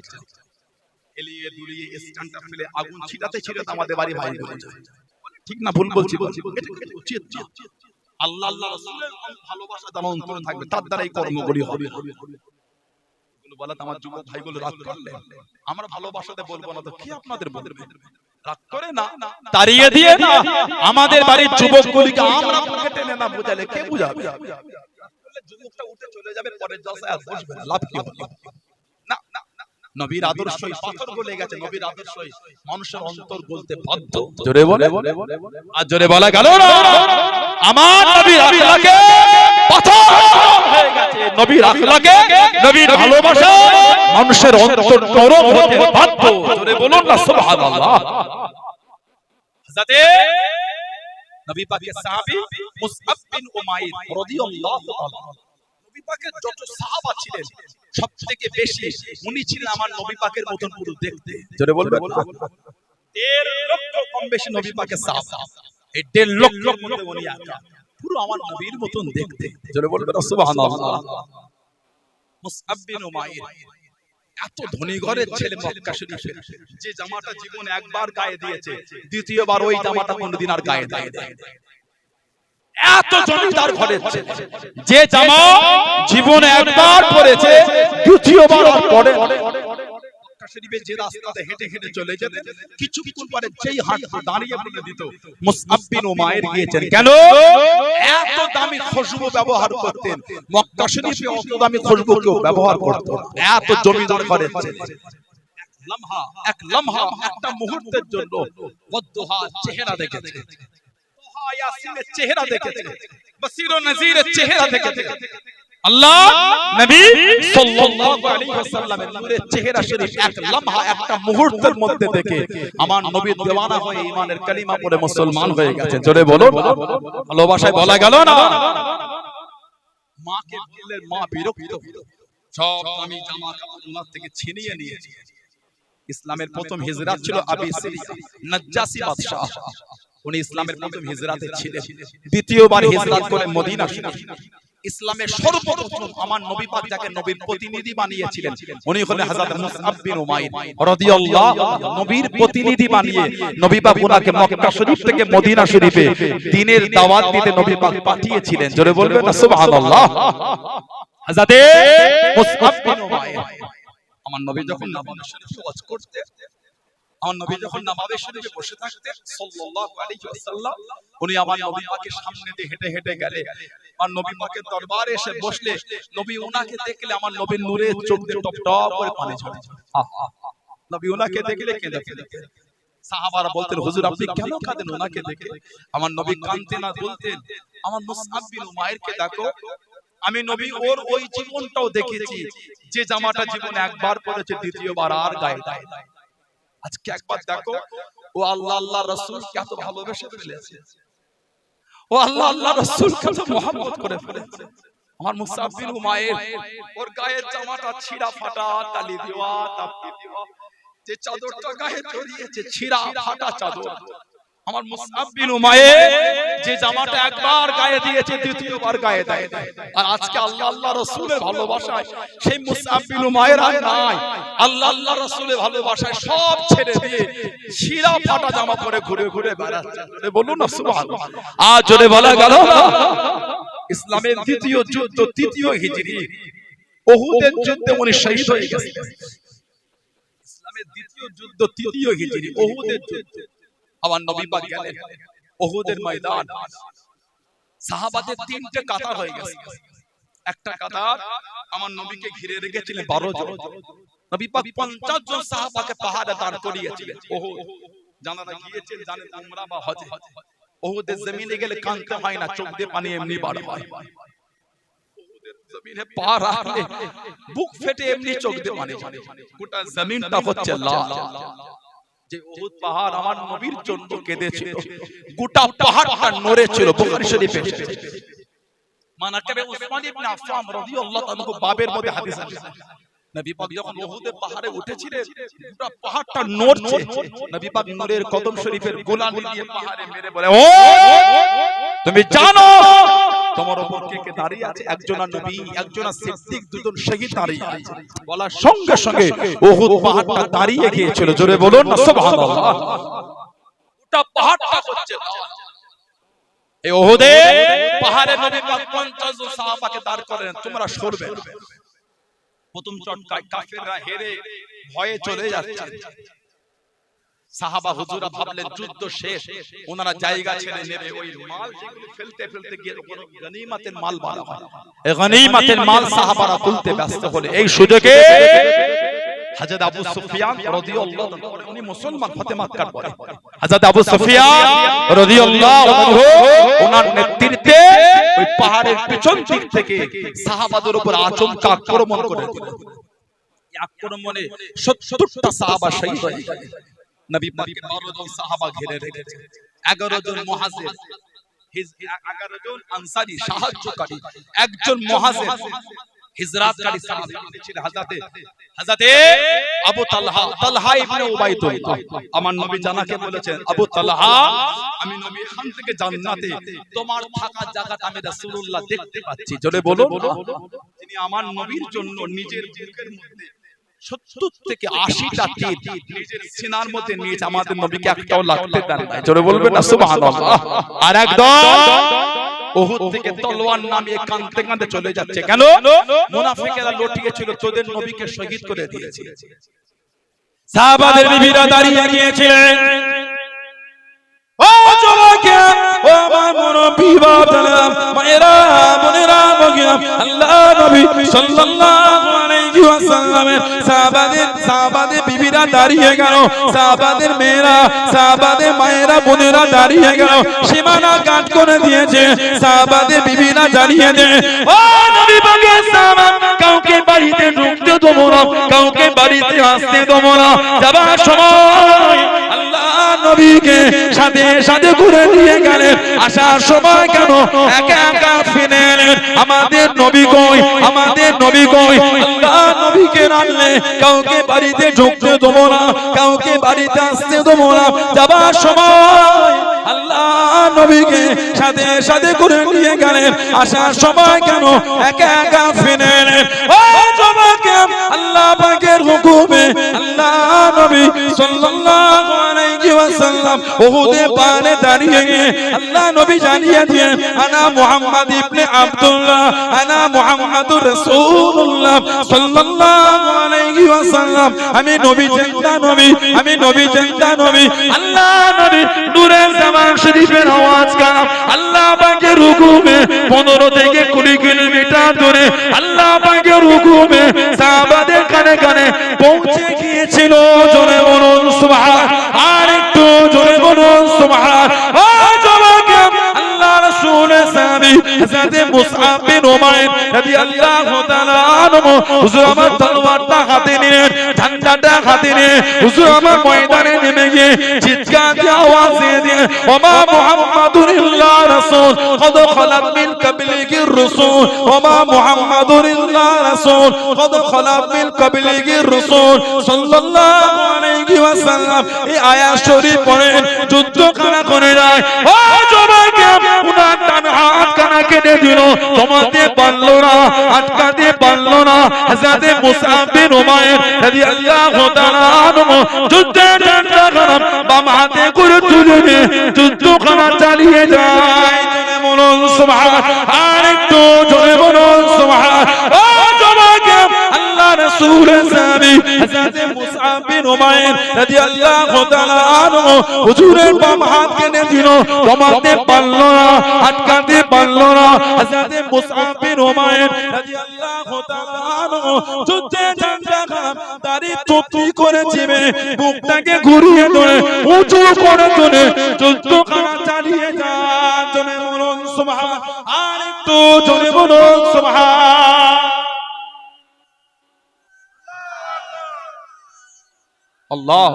এলিয়ে দুলিয়ে স্ট্যান্ডটা ফেলে আগুন ছিটাতে ছিটাতে আমাদের বাড়ি ভাইগুলো যায়। ঠিক না ভুল বলছি? এটা কিন্তু উচিত না। আল্লাহ আল্লাহ রাসূলের ভালোবাসা যেন অন্তরে থাকবে, তার দ্বারা এই কর্মগুলি হবে। বলাতে আমার যুবক ভাইগুলো রাগ করলে আমরা ভালোবাসাতে বলবো না তো কি আপনাদের বলবে? রাগ করে না, তাড়িয়ে দিয়ে না আমাদের বাড়ির যুবকগুলিকে আমরা পকেটে টেনে না বুঝালে কে বুঝাবে? যুবকটা উঠে চলে যাবে, পরের জলসায় আর বসবে না, লাভ কি হবে? না না, নবীর আদর্শই পাথর গলে গেছে, নবীর আদর্শই মানুষের অন্তর গলতে বাধ্য। জোরে বলে, আর জোরে বলা গেল না, আমার নবীর আখলাকে পাথর হয়ে গেছে, নবীর আখলাকে, নবীর ভালোবাসা মানুষের অন্তর নরম হতে বাধ্য। জোরে বলুন না সুবহানাল্লাহ। হযরত নবী পাকের সাহাবী মুসআব বিন উমাইর রাদিয়াল্লাহু তাআলা, নবী পাকের যত সাহাবা ছিলেন সবথেকে বেশি উনি ছিলেন আমার নবী পাকের মতন পুরো দেখতে। জোরে বলবেন, 1.5 লক্ষ কম বেশি নবী পাকের সাহাবা, এই 1.5 লক্ষের মধ্যে উনি একা পুরো আমার নবীর মতন দেখতে। জোরে বলবেন সুবহানাল্লাহ। মুসআব বিন উমাইর এত ধনী ঘরের ছেলে, মক্কা শরীফে যে জামাটা জীবনে একবার গায়ে দিয়েছে, দ্বিতীয়বার ওই জামাটা কোনদিন আর গায়ে দেয় না। এত জমিদার ঘরের ছেলে যে জামা জীবনে একবার পরেছে, দ্বিতীয়বার আর পরে না। মক্কা শরীফে যে রাস্তাতে হেঁটে হেঁটে চলে যেতে, কিছুক্ষণ পরে যেই হাঁটতে দাঁড়িয়ে বলে দিত মুসআব বিন উমাইর গিয়েছেন। কেন? এত দামি খুশবু ব্যবহার করতেন, মক্কা শরীফে অত দামি খুশবু কেউ ব্যবহার করত না, এত জমিদার ঘরের ছেলে। এক লম্হা একটা মুহূর্তের জন্য বদদুহা চেহারা দেখেছে, ইয়াসিনের চেহারা দেখেছে, বসীর ও নজিরের চেহারা দেখেছে। আল্লাহ নবী সাল্লাল্লাহু আলাইহি ওয়াসাল্লামের নূরের চেহারা শরীফ এক লম্হা একটা মুহূর্তের মধ্যে দেখে আমার নবী দেওয়ানা হয়ে ঈমানের কালিমা পড়ে মুসলমান হয়ে গেছে। জোরে বলুন, ভালোবাসায় বলা গেল না। মাকে বললে মা বিরক্ত, সব আমি জামা কাপড় ওনার থেকে ছিনিয়ে নিয়েছি। ইসলামের প্রথম হিজরত ছিল আবি সিরিয়া নাজ্জাসী বাদশা, উনি ইসলামের প্রথম হিজরাতে ছিলেন। দ্বিতীয়বার হিজরত করে মদিনা শরীফ। ইসলামের সর্বপ্রথম আমার নবী পাক যাকে নবীর প্রতিনিধি বানিয়েছিলেন উনি হলেন হযরত মুসআব বিন উমাইর রাদিয়াল্লাহু আনহু। নবীর প্রতিনিধি বানিয়ে নবী পাক ওনাকে মক্কা শরীফ থেকে মদিনা শরীফে দ্বীনের দাওয়াত দিতে নবী পাক পাঠিয়েছিলেন। জোরে বলবেন না সুবহানাল্লাহ। হযরত মুসআব বিন উমাইর, আমার নবী যখন নামাজ শরীফে ওয়াজ করতেন, আমার নবী যখন নামাজে শরীফে বসে থাকতেন সাল্লাল্লাহু আলাইহি ওয়াসাল্লাম, উনি আমার নবী পাকের সামনে দিয়ে হেঁটে হেঁটে গেলে আমার নবী পাকের দরবারে এসে বসলে নবী ওনাকে দেখলে আমার নবীর নূরের চোখ দিয়ে টপ টপ করে পানি ঝরে। নবী ওনাকে দেখলে কেঁদে ফেলতেন। সাহাবারা বলতেন হুজুর আপনি কেন কাঁদেন ওনাকে দেখে? আমার নবী কাঁদতেন না, বলতেন আমার মুসআব বিন উমাইরকে দেখো, আমি নবী ওর ওই জীবনটাও দেখেছি যে জামাটা জীবনে একবার পরেছে দ্বিতীয়বার আর গায়ে দেয় না। আজকে একবার দেখো ও আল্লাহ আল্লাহ রাসূল কত ভালোবেসে ফেলেছে, ও আল্লাহ আল্লাহ রাসূল কত মহব্বত করে ফেলেছে। আমার মুসআব বিন উমাইর ওর গায়ের জামাটা ছিঁড়া ফাটা, তালি দেওয়া, তাপ্তি দেওয়া, যে চাদরটা গায়ে জড়িয়েছে ছিঁড়া ফাটা চাদর। আমার মুসআব বিন উমাইর যে জামাটা একবার গায়ে দিয়েছে দ্বিতীয়বার গায়ে দেয় না। আর আজকে আল্লাহ আল্লাহ রাসূলের ভালোবাসায় সেই মুসআব বিন উমাইর আর নাই। আল্লাহ আল্লাহ রাসূলের ভালোবাসায় সব ছেড়ে দিয়ে ছিঁড়া ফাটা জামা পরে ঘুরে ঘুরে বেড়াচ্ছে। বলুন না সুবহানাল্লাহ। আজ জোরে বলা গেল না। ইসলামের দ্বিতীয় যুদ্ধ, তৃতীয় হিজরি উহুদের যুদ্ধে উনি শহীদ হয়ে গেছেন। ইসলামের দ্বিতীয় যুদ্ধ, তৃতীয় হিজরি উহুদের যুদ্ধ। আমার নবী পাক গেলেন উহুদের ময়দান। সাহাবাদের তিনটে কাতার হয়ে গেছে। একটা কাতার আমার নবীকে ঘিরে রেখেছিলেন 12 জন। নবী পাক 50 জন সাহাবাকে পাহাড়ে দাঁড় করিয়েছিলেন। উহুদ জানারা গিয়েছেন, জানেন উমরা বা হজে, উহুদের জমিনে গেলে কাঁদতে হয় না, চোখ দিয়ে পানি এমনি বার হয়। উহুদের জমিনে পা রাখলে বুক ফেটে এমনি চোখ দিয়ে পানি ঝরে। গোটা জমিনটা হচ্ছে লাল। যে উহুদ পাহাড় আমার নবীর জন্য কেঁদেছিল, গোটা পাহাড়টা নড়েছিল। বুখারী শরীফে মানাকিবে উসমান ইবনে আফফান রাদিয়াল্লাহু তাআলা বাবের মধ্যে হাদিস আছে। নবী পাক যখন উহুদের পাহাড়ে উঠেছিলেন, পুরো পাহাড়টা নড়ছে। নবী পাক নূরের কদম শরীফের গোলামি দিয়ে পাহাড়ে মেরে বলে, ও তুমি জানো তোমার উপর কে কে দাঁড়িয়ে আছে? একজন নবী, একজন সিদ্দিক, দুজন শহীদ দাঁড়িয়ে আছে। বলার সঙ্গে সঙ্গে উহুদ পাহাড়টা দাঁড়িয়ে গিয়েছিল। জোরে বলুন না সুবহানাল্লাহ। গোটা পাহাড়টা হচ্ছে লাল। এই উহুদে পাহাড়ে নবী পাক 50 জন সাহাবাকে দাঁড় করেন, তোমরা সরবে। প্রথম চটকায় কাফেররা হেরে ভয়ে চলে যাচ্ছে। সাহাবা হুজুরা ভাবলেন যুদ্ধ শেষ, ওনারা জায়গা ছেড়ে নেবে। ওই মাল যেগুলো ফেলতে ফেলতে গিয়ে কোনো গনিমতের মাল বাড়া হয়। এই গনিমতের মাল সাহাবারা তুলতে ব্যস্ত হলে এই সুযোগে হযরত আবু সুফিয়ান রাদিয়াল্লাহু আনহু, উনি মুসলমান, ফতে মক্কার পরে হযরত আবু সুফিয়ান রাদিয়াল্লাহু আনহু ওনার নেতৃত্বে ওই পাহাড়ের পিছন দিক থেকে সাহাবাদের উপর আচমকা আক্রমণ করে দিলেন। এই আক্রমণে 70টা সাহাবা শহীদ হয়ে গেলেন। নবী পাকের 12 জন সাহাবা ঘিরে রেখেছে। 11 জন মুহাজির, 11 জন আনসারী সাহায্যকারী, একজন মুহাজির হিজরাতকারী সাহাবী ছিলেন হযরতে আবু তালহা ইবনে উবাইদুল্লাহ। আমার নবী জানাকে বলেছেন, আবু তালহা, আমি নবী এখান থেকে জান্নাতে তোমার থাকার জায়গাটা আমি রাসূলুল্লাহ দেখতে পাচ্ছি। জোরে বলুন। তিনি আমার নবীর জন্য নিজের বুকের মধ্যে 70 থেকে 80টা তীর নিজের সিনার মধ্যে নিয়েছে। আমাদের নবীকে একটাও লাগতে দেন না। জোরে বলবেন না সুবহানাল্লাহ। আর একদম উহুদ থেকে তলোয়ার নামিয়ে কাঁদতে কাঁদতে চলে যাচ্ছে। কেন? মুনাফিকেরা লটিয়েছিল, তোদের নবীকে শহীদ করে দিয়েছে। সাহাবাদের বিবিরা দাঁড়িয়ে গিয়েছিলেন। ও যুবকেরা, ও আমার মুরব্বি বাবারা, মায়েরা, বোনেরা, বগিরা, আল্লাহ নবী সাল্লাল্লাহু আলাইহি ওয়াসাল্লামের সাহাবাদের বিবিরা দাঁড়িয়ে গেল, সাহাবাদের মেয়েরা, সাহাবাদের মায়েরা, বোনেরা দাঁড়িয়ে গেল। সীমানা কাট করে দিয়েছে, সাহাবাদের বিবিরা দাঁড়িয়ে দেয়। ও নবী পাকের সাহাবা, কাউকে বাড়িতে ঢুকতে দেবো না, কাউকে বাড়িতে আসতে দেবো না। যাবার সময় আল্লাহ নবীকে সাথে সাথে করে নিয়ে গেলেন। আসার সময় কেন একা একা ফিরে এলেন? আমাদের নবী কই, আমাদের নবী কই? আল্লাহ নবীকে রাখলে কাউকে বাড়িতে ঢুকতে দেবো না, কাউকে বাড়িতে আসতে দেবো না। যাবার সময় আল্লাহ নবীকে সাথে সাথে করে নিয়ে গেলেন। আসার সময় কেন একা একা ফিরে এলেন? ও যুবকেরা, আল্লাহ পাকের হুকুমে আল্লাহ নবী সাল্লাল্লাহু আলাইহি ওয়াসাল্লাম উহুদের পাহাড়ে দাঁড়িয়ে গিয়ে আল্লাহ নবী জানিয়ে দিলেন, আনা মুহাম্মদ ইবনে আব্দুল্লাহ, আনা মুহাম্মাদুর রাসূলুল্লাহ সাল্লাল্লাহু আলাইহি ওয়াসাল্লাম। আমি নবী জিন্দা নবী, আমি নবী জিন্দা নবী। আল্লাহ নবী নূরের জামান শরীফের আওয়াজ কাম আল্লাহ পাকের হুকুমে 15 থেকে 20 কিলোমিটার দূরে আল্লাহ পাকের হুকুমে সাহাবাদের কানে কানে পৌঁছে গিয়েছিল। জোরে বলুন সুবহান। আর একটু জোরে বলুন সুবহান। ও যুবকেরা, আল্লাহ রাসূলের সাহাবী হযরত মুসআব বিন উমাইর রাদিয়াল্লাহু তাআলা আনহু হুজুর আমার তলোয়ারটা হাতে নিয়ে, ঝান্ডাটা হাতে নিয়ে হুজুর আমার ময়দানে নেমে গিয়ে চিৎকার দিয়ে আওয়াজ দিয়ে, ওমা মুহাম্মাদুর ইল্লা রাসূল কদ খালাত মিন কাবলিহির রাসূল, ওমা মুহাম্মাদুর ইল্লা রাসূল কদ খালাত মিন কাবলিহির রাসূল সাল্লাল্লাহু আলাইহি ওয়াসাল্লাম। এই আয়াত শরীফ পড়ে যুদ্ধ খানা করে যায়। ও যুবকেরা, উনার ডান হাত কানা কেটে দিল, কমাতে পারলো না, আটকাতে পারলো না। হযরত মুসআব বিন উমাইর রাদিয়াল্লাহু তাআলা আনহু যুদ্ধের ঝান্ডা খানা বাম হাতে করে তুলে নিয়ে যুদ্ধ খানা চালিয়ে যায়। বলুন সুবহান। আর জোরে বলুন সুবহানাল্লাহ। ও জমাকে আল্লাহ রাসূলের সাহাবী হযরত মুসআব বিন উমাইর রাদিয়াল্লাহু তাআলা আনহু হুজুরের বাম হাত কেটে দিল, কমাতে পারল না, আটকাতে পারল না। হযরত মুসআব বিন উমাইর রাদিয়াল্লাহু তাআলা আনহু যুদ্ধে জানতাম দাড়ি টুপি করে চিবে বুকটাকে ঘুরিয়ে ধরে উঁচু করে ধরে যুদ্ধখানা চালিয়ে যান। জোরে বলুন সুবহান, আর একটু জোরে বলুন সুবহান। আল্লাহ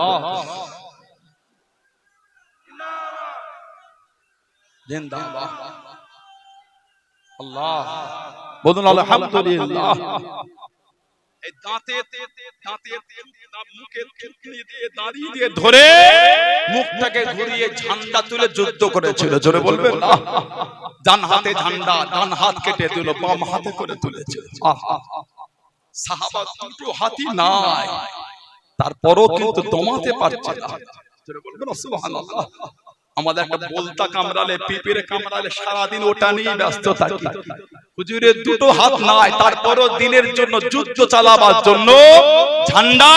জিন্দাবাদ, আল্লাহ বলুন আলহামদুলিল্লাহ। এই দাঁতে মুখে থুতনি দিয়ে দাড়ি দিয়ে ধরে মুখটাকে ঘুরিয়ে ঝান্ডা তুলে যুদ্ধ করেছিল। জোরে বলবেন না? ডান হাতে ঝান্ডা, ডান হাত কেটে দিল, বাম হাতে করে তুলেছিল। সাহাবা দুটো হাতই নাই, তারপরও কিন্তু দমাতে পারছে না। জোরে বলবেন না সুবহানাল্লাহ। আমাদের একটা বলতা কামড়ালে, পিঁপড়ে কামড়ালে সারাদিন ওটা নিয়ে ব্যস্ত থাকি। হুজুরের দুটো হাত নাই, তারপরও দিনের জন্য যুদ্ধ চালাবার জন্য ঝান্ডা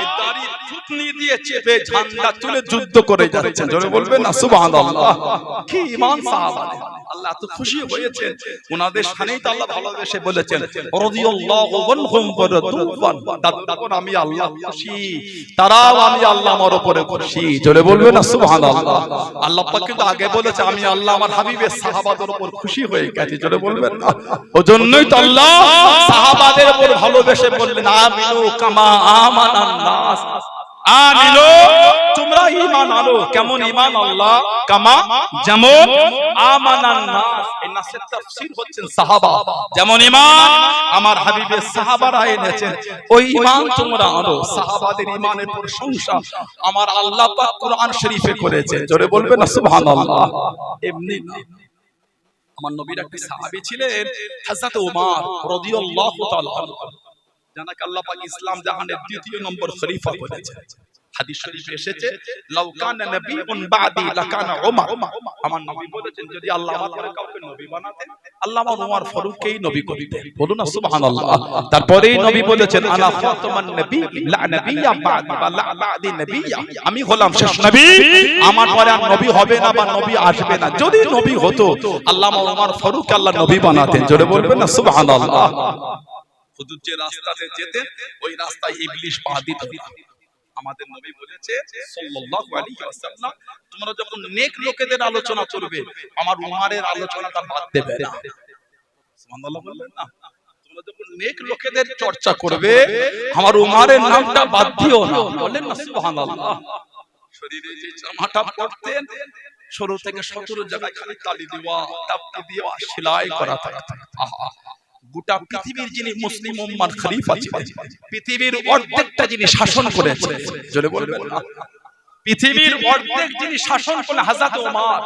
এই দাড়ি থুতনি দিয়ে চেপে ঝান্ডা তুলে যুদ্ধ করে যাচ্ছেন। জোরে বলবেন না সুবহানাল্লাহ। কি ঈমান সাহাবাদের, আল্লাহ এত খুশি হয়েছেন ওনাদের শানেই তো আল্লাহ ভালোবেসে বলেছেন রাদিয়াল্লাহু আনহুম ওয়া রাদুয়ান। তারপর আমি আল্লাহ খুশি, তারাও আমি আল্লাহ আমার উপরে খুশি। জোরে বলবেন না সুবহানাল্লাহ। আল্লাহ পাক কিন্তু আগে বলেছে আমি আল্লাহ আমার হাবিবের সাহাবাদের উপর খুশি হয়ে গেছি। জোরে বলবেন না? ওজন্যই তো আল্লাহ সাহাবাদের উপর ভালোবেসে বললেন আমিনু কামা আমানান নাস। আমিনু, তোমরা ঈমান আনো। কেমন ঈমান? আল্লাহ কামা, যেমন আমানান নাস। এই নাসের তাফসীর হচ্ছেন সাহাবা। যেমন ঈমান আমার হাবিবের সাহাবারা এনেছেন, ওই ঈমান তোমরা আনো। সাহাবাদের ঈমানের প্রশংসা আমার আল্লাহ পাক কোরআন শরীফে করেছে। জোরে বলবেন না সুবহানাল্লাহ। এমনি না, আমার নবীর একটা সাহাবী ছিলেন হযরত ওমর রাদিয়াল্লাহু তাআলা আনহু। জানাকে আল্লাহ পাক ইসলাম জাহানের দ্বিতীয় নম্বর খলিফা করেছে। হাদিস শরীফে এসেছে লাউ কানা নবিয়ুন বাদি লাকানা ওমর। আমার নবী বলেছেন যদি আল্লাহ আমার পরে কাউকে নবী বানাতেন আল্লাহ ওমর ফারুককেই নবী করতেন। বলুন না সুবহানাল্লাহ। তারপরেই নবী বলেছেন আনা খাতামান নবী লা নবিয়্যা বাদি বা লা বাদি নবিয়্যা। আমি হলাম শেষ নবী, আমার পরে আর নবী হবে না বা নবী আসবে না। যদি নবী হতো আল্লাহ ওমর ফারুক আল্লাহ নবী বানাতেন। জোরে বলবেন না সুবহানাল্লাহ। হুজুর যে রাস্তাতে যেতেন ওই রাস্তায় ইবলিস পা দিত না। আমাদের নবী বলেছে সাল্লাল্লাহু আলাইহি ওয়াসাল্লাম তোমরা যখন নেক লোকেদের আলোচনা করবে আমার উমারের আলোচনাটা বাদ দেবে না। সুবহানাল্লাহ বলবেন না? তোমরা যখন নেক লোকেদের চর্চা করবে আমার উমারের নামটা বাদ দিও না। বলেন না সুবহানাল্লাহ। শরীরে যে জামাটা পরতেন 16 থেকে 17 জায়গায় খালি তালি দেওয়া, টাপটি দেওয়া, সেলাই করা থাকতো। আহা, গোটা পৃথিবীর যিনি মুসলিম উম্মার খলিফা ছিলেন, পৃথিবীর অর্ধেকটা যিনি শাসন করেছেন। জোরে বলবেন না? পৃথিবীর অর্ধেক যিনি শাসন করলেন হযরত ওমর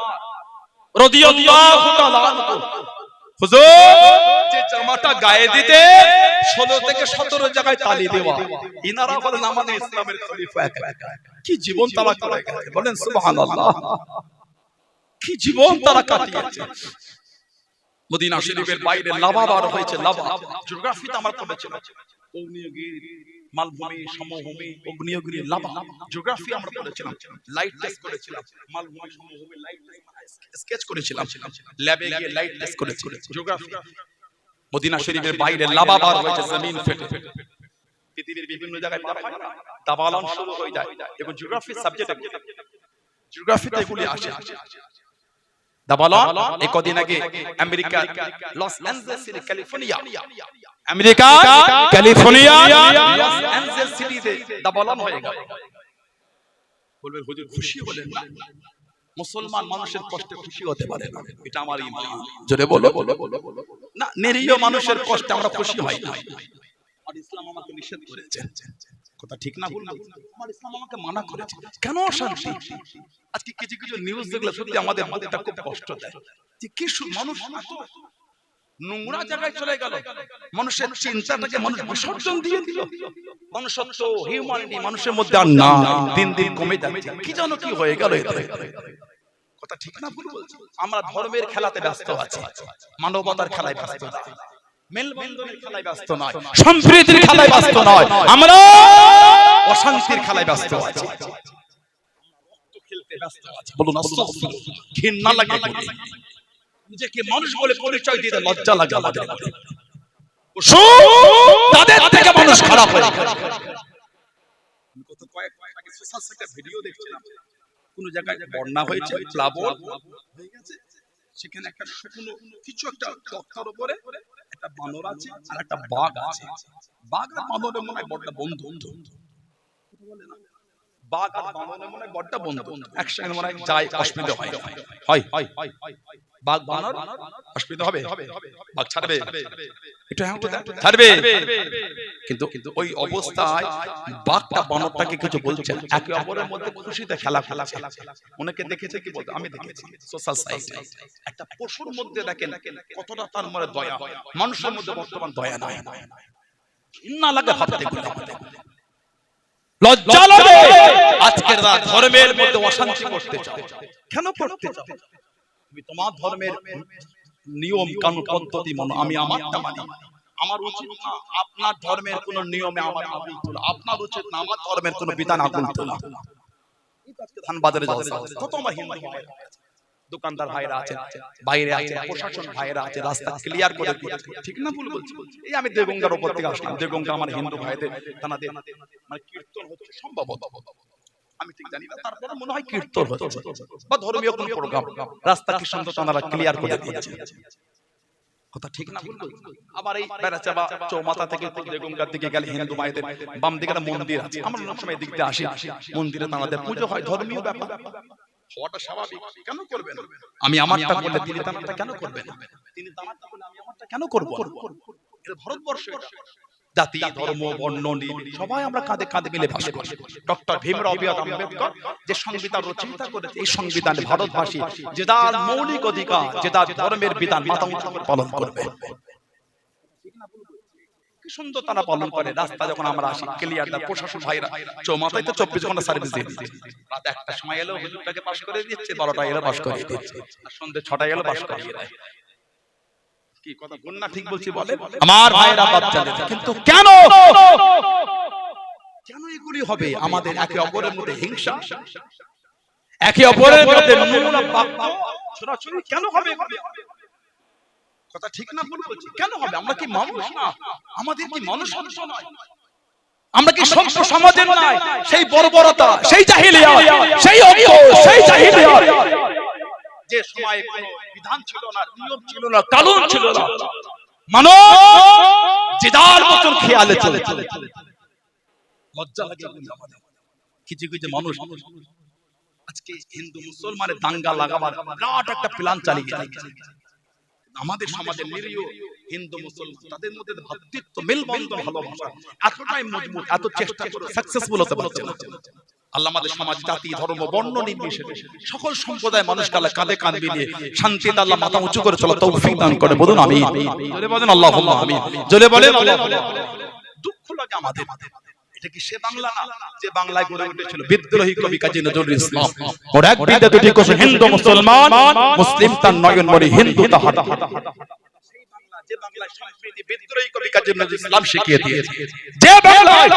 রাদিয়াল্লাহু তাআলা আনহু। হুজুর যে জামাটা গায়ে দিতে 16 থেকে 17 জায়গায় তালি দেওয়া, ইনারা হলেন আমাদের ইসলামের খলিফা। কি জীবন তারা করে গেছে, বলেন সুবহানাল্লাহ। কি জীবন তারা কাটিয়েছে। মদিনা শরীফের বাইরে লাভা বার হয়েছে। লাভা জিওগ্রাফিতে আমরা পড়েছিলাম অগ্নিয়গিরি, মালভূমি, সমভূমি, অগ্নিয়গিরি, লাভা। জিওগ্রাফি আমরা পড়েছিলাম, লাইট টেস্ট করেছিলাম, মালভূমি, সমভূমি লাইট স্কেচ করেছিলাম, ল্যাবে গিয়ে লাইট টেস্ট করেছিলাম। জিওগ্রাফি মদিনা শরীফের বাইরে লাভা বার হয়েছে, জমিন ফেটে। পৃথিবীর বিভিন্ন জায়গায় বার হয় না, দাবালন শুরু হয়ে যায়। এবং জিওগ্রাফি সাবজেক্ট, জিওগ্রাফিতে এগুলি আসে। দাবালন এই কদিন আগে America Los Angeles city, California, America California Los Angeles সিটিতে দাবালন হয়ে গেল। বলবে হুজুর খুশি হলেন না? মুসলমান মানুষের কষ্টে খুশি হতে পারে না, এটা আমার ঈমান। জোরে বলো না, নিরীহ মানুষের কষ্টে আমরা খুশি হই না। আর ইসলাম আমাকে নিষেধ করেছে। কথা ঠিক না ভুল? আমার ইসলাম আমাকে মানা করেছে। কেন শান্তি? আজকে কিছু কিছু নিউজ দেখলে সত্যি আমাদের মনটা খুব কষ্ট দেয় যে কি মানুষ নোংরা জায়গায় চলে গেল, মানুষের চিন্তাটাকে মানুষ বিসর্জন দিয়ে দিল। মনুষ্যত্ব, হিউম্যানিটি মানুষের মধ্যে আর না, দিন দিন কমে যাচ্ছে। কি জানো কি হয়ে গেল? কথা ঠিক না ভুল বলছি? আমরা ধর্মের খেলাতে ব্যস্ত আছি, মানবতার খেলায় ব্যস্ত আছি, মেলবন্ধনের খেলায় ব্যস্ত নয়, সম্প্রীতির খেলায় ব্যস্ত নয়, আমরা অশান্তির খেলায় ব্যস্ত আছি, খেলতে ব্যস্ত আছি। বলুন আস্তাগফিরুল্লাহ। ঘৃণা লাগে, নিজেকে মানুষ বলে পরিচয় দিতে লজ্জা লাগে আমাদের। তাদের থেকে মানুষ খারাপ হয়ে গেছে। গত কয়েক মাস আগে সোশ্যাল সাইটে ভিডিও দেখছিলাম, কোন জায়গায় বন্যা হয়েছে, প্লাবন হয়ে গেছে, সেখানে একটা শুকনো কিছু একটা তক্তার উপরে একটা বানর আছে আর একটা বাঘ আছে। বাঘ আর বানরের মনে হয় বড়টা বন্ধু, বলে না, বাঘ আর বানরের মনে হয় বড়টা বন্ধু, একসঙ্গে মনে হয় যায়, অসুবিধা হয় হয় হয় বাঘ বানর অসুবিধা হবে, বাঘ ছাড়বে একটু, হ্যাঁ ছাড়বে, কিন্তু ওই অবস্থায় বাঘটা বানরটাকে কিছু বলছে না, একে অপরের মধ্যে খুশিতে খেলা খেলা। অনেকে দেখেছে কি বলতে, আমি দেখেছি সোশ্যাল সাইটে, একটা পশুর মধ্যে দেখেন কতটা তার মনে দয়া, মানুষের মধ্যে বর্তমান দয়া নাই, ঘৃণা লাগে ভাবতে গেলে, লজ্জা লাগে। আজকের ধর্মের মধ্যে অশান্তি করতে চাও, কেন করতে চাও? তুমি তোমার ধর্মের নিয়ম কানুন পদ্ধতি মানো, আমি আমারটা মানি। আমার উচিত না আপনার ধর্মের কোন নিয়মে আমার আগুন তোলা, আপনার উচিত না আমার ধর্মের কোন বিধান আগুন তোলা। ধান বাজারে যাচ্ছে, কত আমার হিন্দু ভাইরা, দোকানদার ভাইরা আছেন, বাইরে আছে, প্রশাসন ভাইরা আছে, রাস্তা ক্লিয়ার করে দিয়েছে, ঠিক না ভুল বলছি? এই আমি দেগঙ্গার উপর থেকে আসলাম, দেগঙ্গা আমার হিন্দু ভাইদের থানাতে মানে কীর্তন হচ্ছে সম্ভবত, আমি ঠিক জানি না, তারপরে মনে হয় কীর্তন হচ্ছে বা ধর্মীয় কোন প্রোগ্রাম, রাস্তা কি সুন্দর তারা ক্লিয়ার করে দিয়েছে, কথা ঠিক না ভুল বলছি? আবার এই বেড়াচাবা চৌমাথা থেকে দেগঙ্গার দিকে গেলে হিন্দু ভাইদের বাম দিকে একটা মন্দির আছে, আমরা অনেক সময় এদিক দিয়ে আসি, মন্দিরে তাদের পুজো হয়, ধর্মীয় ব্যাপার হওয়াটা স্বাভাবিক, কেন করবেন? আমি আমারটা বললে তিনি তারটা কেন করবেন? তিনি তারটা বললে আমি আমারটা কেন করব? এটা ভারতবর্ষ, জাতি ধর্ম বর্ণ সবাই আমরা কাঁধে কাঁধে মিলে বাস করি। ডক্টর ভীমরাও আম্বেদকর যে সংবিধান রচনা করেছে, এই সংবিধানে ভারতবাসী যে তার মৌলিক অধিকার, যে তার ধর্মের বিধান মাথা উঁচু করে পালন করবে, কি সুন্দর তারা পালন করে। রাস্তা যখন আমরা আসি ক্লিয়ার, প্রশাসন ভাইরা চৌমাথায় তো 24 ঘন্টা সার্ভিস দিয়ে দিচ্ছে, রাত 1টার সময় এলো হুজুরটাকে পাস করে দিচ্ছে, 12টায় এলো পাস করে দিচ্ছে, আর সন্ধ্যে 6টায় এলো পাস করে দেয়। কি কথা বল না, ঠিক বলছি বলে আমার ভাইরা বাচ্চা দিতে, কিন্তু কেন কেন এগুলি হবে? আমাদের একে অপরের মধ্যে হিংসা, একে অপরের মধ্যে নোংরা বাক্য ছড়াছড়ি কেন হবে? কথা ঠিক না ভুল বলছি? কেন হবে? আমরা কি মানুষ না? আমাদের কি মানুষ নয়? আমরা কি সভ্য সমাজের নয়? সেই বর্বরতা, সেই জাহিলিয়াত, সেই অজ্ঞ, সেই জাহিলিয়াত, যে সময় কোনো বিধান ছিল না, নিয়ম ছিল না, কানুন ছিল না, মানুষ যে যার মতন খেয়ালে চলে। লজ্জা লাগে আমাদের। কিছু কিছু মানুষ আজকে হিন্দু মুসলমানের দাঙ্গা লাগাবার বিরাট একটা প্ল্যান চালিয়ে যাচ্ছে। আমাদের সমাজের নিরীহ হিন্দু মুসলমান তাদের মধ্যে ভ্রাতৃত্ব, মেলবন্ধন, ভালোবাসা এতটাই মজবুত, এত চেষ্টা করে সাকসেসফুল হতে পারছে না। আল্লাহ আমাদের সমাজ জাতি ধর্ম বর্ণ নির্বিশেষে সকল সম্প্রদায় মানুষকে কাঁধে কাঁধ মিলিয়ে শান্তিতে আল্লাহ মাথা উঁচু করে চলা তৌফিক দান করে। বলুন আমিন, জোরে বলেন আল্লাহুম্মা আমিন, জোরে বলেন আল্লাহুম্মা। দুঃখ লাগে আমাদের, এটা কি সে বাংলা না যে বাংলায় গড়ে উঠেছিল বিদ্রোহী কবি কাজী নজরুল ইসলাম? ওর এক বিন্দু দুটি কোষ হিন্দু মুসলমান, মুসলিম তার নয়ন মরি হিন্দু তাহার। সেই বাংলা যে বাংলায় সম্প্রীতি বিদ্রোহী কবি কাজী নজরুল ইসলাম শিখিয়ে দিয়েছে, যে বাংলায়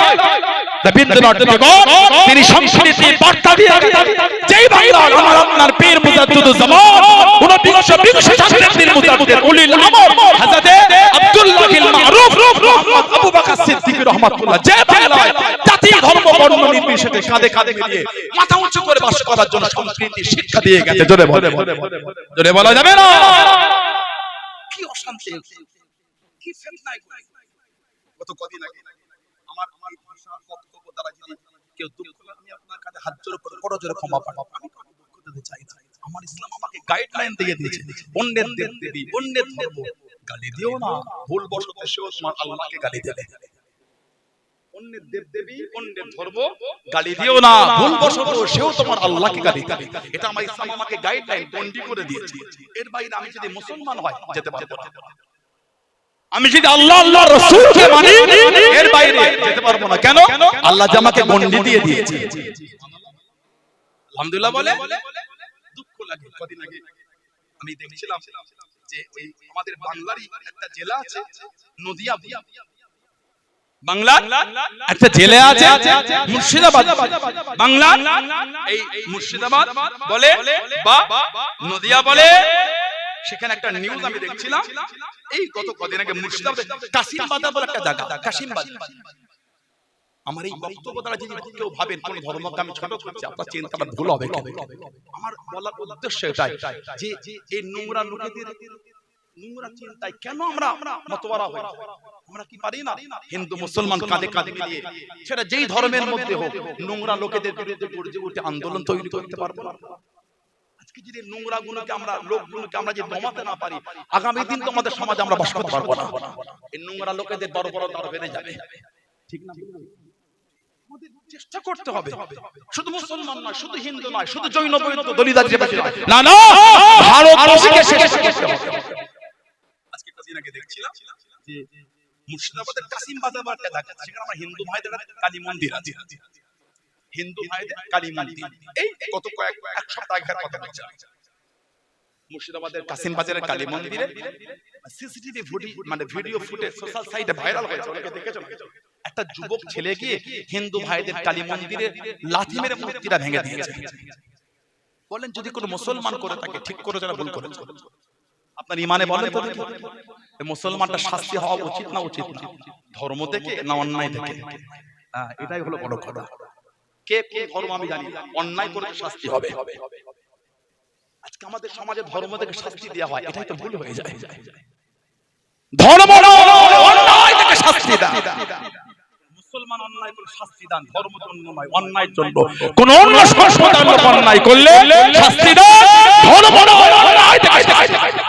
রবীন্দ্রনাথ ঠাকুর তিনি সম্প্রীতির বার্তা দিয়ে গেছেন, যেই বাংলায় আমার আপনার পীর মুজাদ্দিদুজ্জামান 29 শতাব্দীর মুজাদ্দিদ উলিল আমর হযরত আব্দুল্লাহ বিন মারুফ মুহাম্মদ আবু বকর সিদ্দিক রাহমাতুল্লাহ, যে বাংলায় জাতি ধর্ম বর্ণ নির্বিশেষে কাঁধে কাঁধে মিলিয়ে মাথা উঁচু করে বাস করার জন্য সম্প্রীতি শিক্ষা দিয়ে গেছে। জোরে বলে, জোরে বলা যাবে না? কি অশান্তি, কি ফিতনা! কত কদিন আগে আমার এই ভাষা বক্তব্য দ্বারা যদি কেউ দুঃখ লাগে, আমি আপনার কাছে হাত জোড় করে বড় জোরে ক্ষমা পাঠাবো, আমি কাউকে দুঃখ দিতে চাই না। আমার ইসলাম আমাকে গাইডলাইন দিয়ে দিয়েছে, অন্যের দেবদেবী, অন্যের ধর্ম গালি দিও না, ভুল বশত সেও তোমার আল্লাহকে গালি দেবে। অন্যের দেবদেবী, অন্যের ধর্ম গালি দিও না, ভুল বশত সেও তোমার আল্লাহকে গালি দেবে। এটা আমার ইসলাম আমাকে গাইডলাইন বন্দি করে দিয়েছে। এর বাইরে আমি যদি মুসলমান হয় যেতে পারবো না, আমি যদি আল্লাহ আল্লাহ রাসূলকে মানি এর বাইরে যেতে পারবো না। কেন? আল্লাহ যে আমাকে বন্দি দিয়ে দিয়েছে। আলহামদুলিল্লাহ বলে দুঃখ লাগে। কদিন আগে আমি দেখছিলাম যে ওই আমাদের বাংলারই একটা জেলা আছে নদিয়া, বাংলার একটা জেলা আছে মুর্শিদাবাদ, বাংলা এই মুর্শিদাবাদ বলে বা নদিয়া বলে। সেখানে একটা নিউজ আমি দেখছিলাম এই গত কদিন আগে মুর্শিদাবাদে কাশিম বাজার বলে একটা জায়গা, কাশিম বাজার। আমার এই বক্তব্য দ্বারা যদি কেউ ভাবেন কোন ধর্মকে আমি ছোট করছি, আপনার চিন্তাটা ভুল হবে। আমার বলার উদ্দেশ্য এটাই যে এই নোংরা লোকেদের নোংরা চিন্তায় কেন আমরা মতবারা হই? আমরা কি পারি না হিন্দু মুসলমান কাঁধে কাঁধে মিলিয়ে, সেটা যেই ধর্মের মধ্যে হোক, নোংরা লোকেদের বিরুদ্ধে গর্জে উঠে আন্দোলন তৈরি করতে পারবো না? আজকে যদি নোংরা গুলোকে আমরা লোকগুলোকে আমরা যদি দমাতে না পারি, আগামী দিন তো আমাদের সমাজে আমরা বাস করতে পারবো না। এই নোংরা লোকেদের বড় বড় দাঁড় বেড়ে যাবে, ঠিক না? আমাদের চেষ্টা করতে হবে, শুধু মুসলমান নয়, শুধু হিন্দু নয়, শুধু জৈন বৈদ্য দলিত আদিবাসী নয়, না না, ভারতবাসীকে শেষ করতে হবে। আজকে কদিন আগে দেখছিলাম যে মুর্শিদাবাদের কাশিম বাজার একটা জায়গা, সেখানে আমার হিন্দু ভাইদের কালী মন্দির আছে, হিন্দু ভাইদের কালী মন্দির। এই গত এক সপ্তাহ আগের কথা বলছি, মুর্শিদাবাদের কাশিম বাজারের কালী মন্দিরে সিসিটিভি ফুটেজ মানে ভিডিও ফুটেজ সোশ্যাল সাইটে ভাইরাল হয়েছে, অনেকে দেখেছেন। একটা যুবক ছেলে গিয়ে হিন্দু ভাইদের কালী মন্দিরে লাথি মেরে মূর্তিটা ভেঙে দিয়েছে। বলেন যদি কোনো মুসলমান করে থাকে ঠিক করে, যারা ভুল করেছে আপনার ইমানে বলেন তো দেখি, মুসলমানটা শাস্তি হওয়া উচিত না উচিত না? ধর্ম থেকে না অন্যায় থেকে? এটাই হলো বড় কথা। কে কোন ধর্ম আমি জানি না, অন্যায় করে শাস্তি হবে। আজকে আমাদের সমাজে ধর্ম থেকে শাস্তি দেওয়া হয়, এটাই তো ভুল হয়ে যায়। ধর্ম অন্যায় থেকে শাস্তি দেয়, মুসলমান অন্যায় করে শাস্তি দেন ধর্মের জন্য নয়, অন্যায়ের জন্য। কোন অন্য সংস্কৃতির লোক অন্যায় করলে শাস্তি দেন, ধর্ম অন্যায় থেকে শাস্তি দেয়।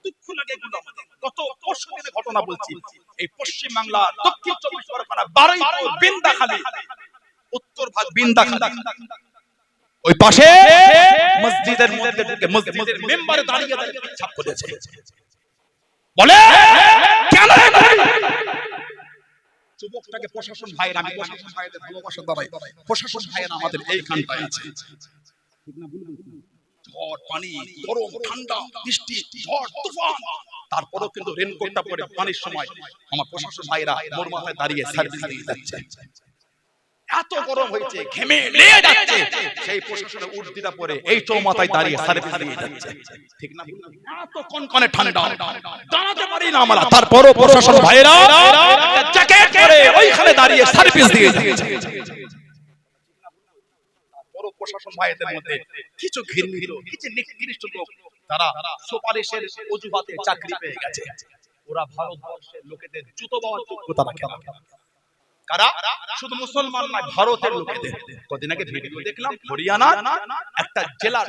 দুঃখ লাগে এগুলো আমাদের। গত পরশু দিনের ঘটনা বলছি, এই পশ্চিম বাংলা দক্ষিণ 24 পরগনা বারুইপুর বিন্দাখালী, উত্তর ভাগ বিন্দাখালী, ওই পাশে মসজিদের মধ্যে ঢুকে মসজিদের মেম্বারে দাঁড়িয়ে দাঁড়িয়ে পিচ্ছাপ করেছে। বলে কেন যুবকটাকে প্রশাসন ভাইয়ের, আমি প্রশাসন ভাইদের ভালোবাসা দাঁড়াই, প্রশাসন ভাইয়ের আমাদের এইখানটায় আছে, ঠিক না? ঝড় পানি, গরম ঠান্ডা বৃষ্টি, ঝড় তুফান, তারপরেও কিন্তু রেনকোটটা পরে পানির সময় আমার প্রশাসন ভাইরা মোর মাথায় দাঁড়িয়ে সার্ভিস দিয়ে যাচ্ছে। এত গরম হয়েছে, ঘেমে লেগে যাচ্ছে, সেই প্রশাসনের উর্দিটা পরে এই চৌমাথায় দাঁড়িয়ে সার্ভিস দিয়ে যাচ্ছে, ঠিক না? এত কনকনে ঠান্ডা, দাঁড়াতে পারি না আমরা, তারপরও প্রশাসন ভাইরা জ্যাকেট পরে ওইখানে দাঁড়িয়ে সার্ভিস দিয়ে যাচ্ছে। তারপরও প্রশাসন ভাইদের মধ্যে কিছু ঘৃণিত, কিছু নিকৃষ্ট লোক, তারা সুপারিশের অজুহাতে চাকরি পেয়ে গেছে। ওরা ভারতবর্ষের লোকেদের জুতো বাওয়ার যোগ্যতা রাখে না। কারা? শুধু মুসলমান নয়, ভারতের লোকেদের। কদিন আগে ভিডিও দেখলাম হরিয়ানা একটা জেলা,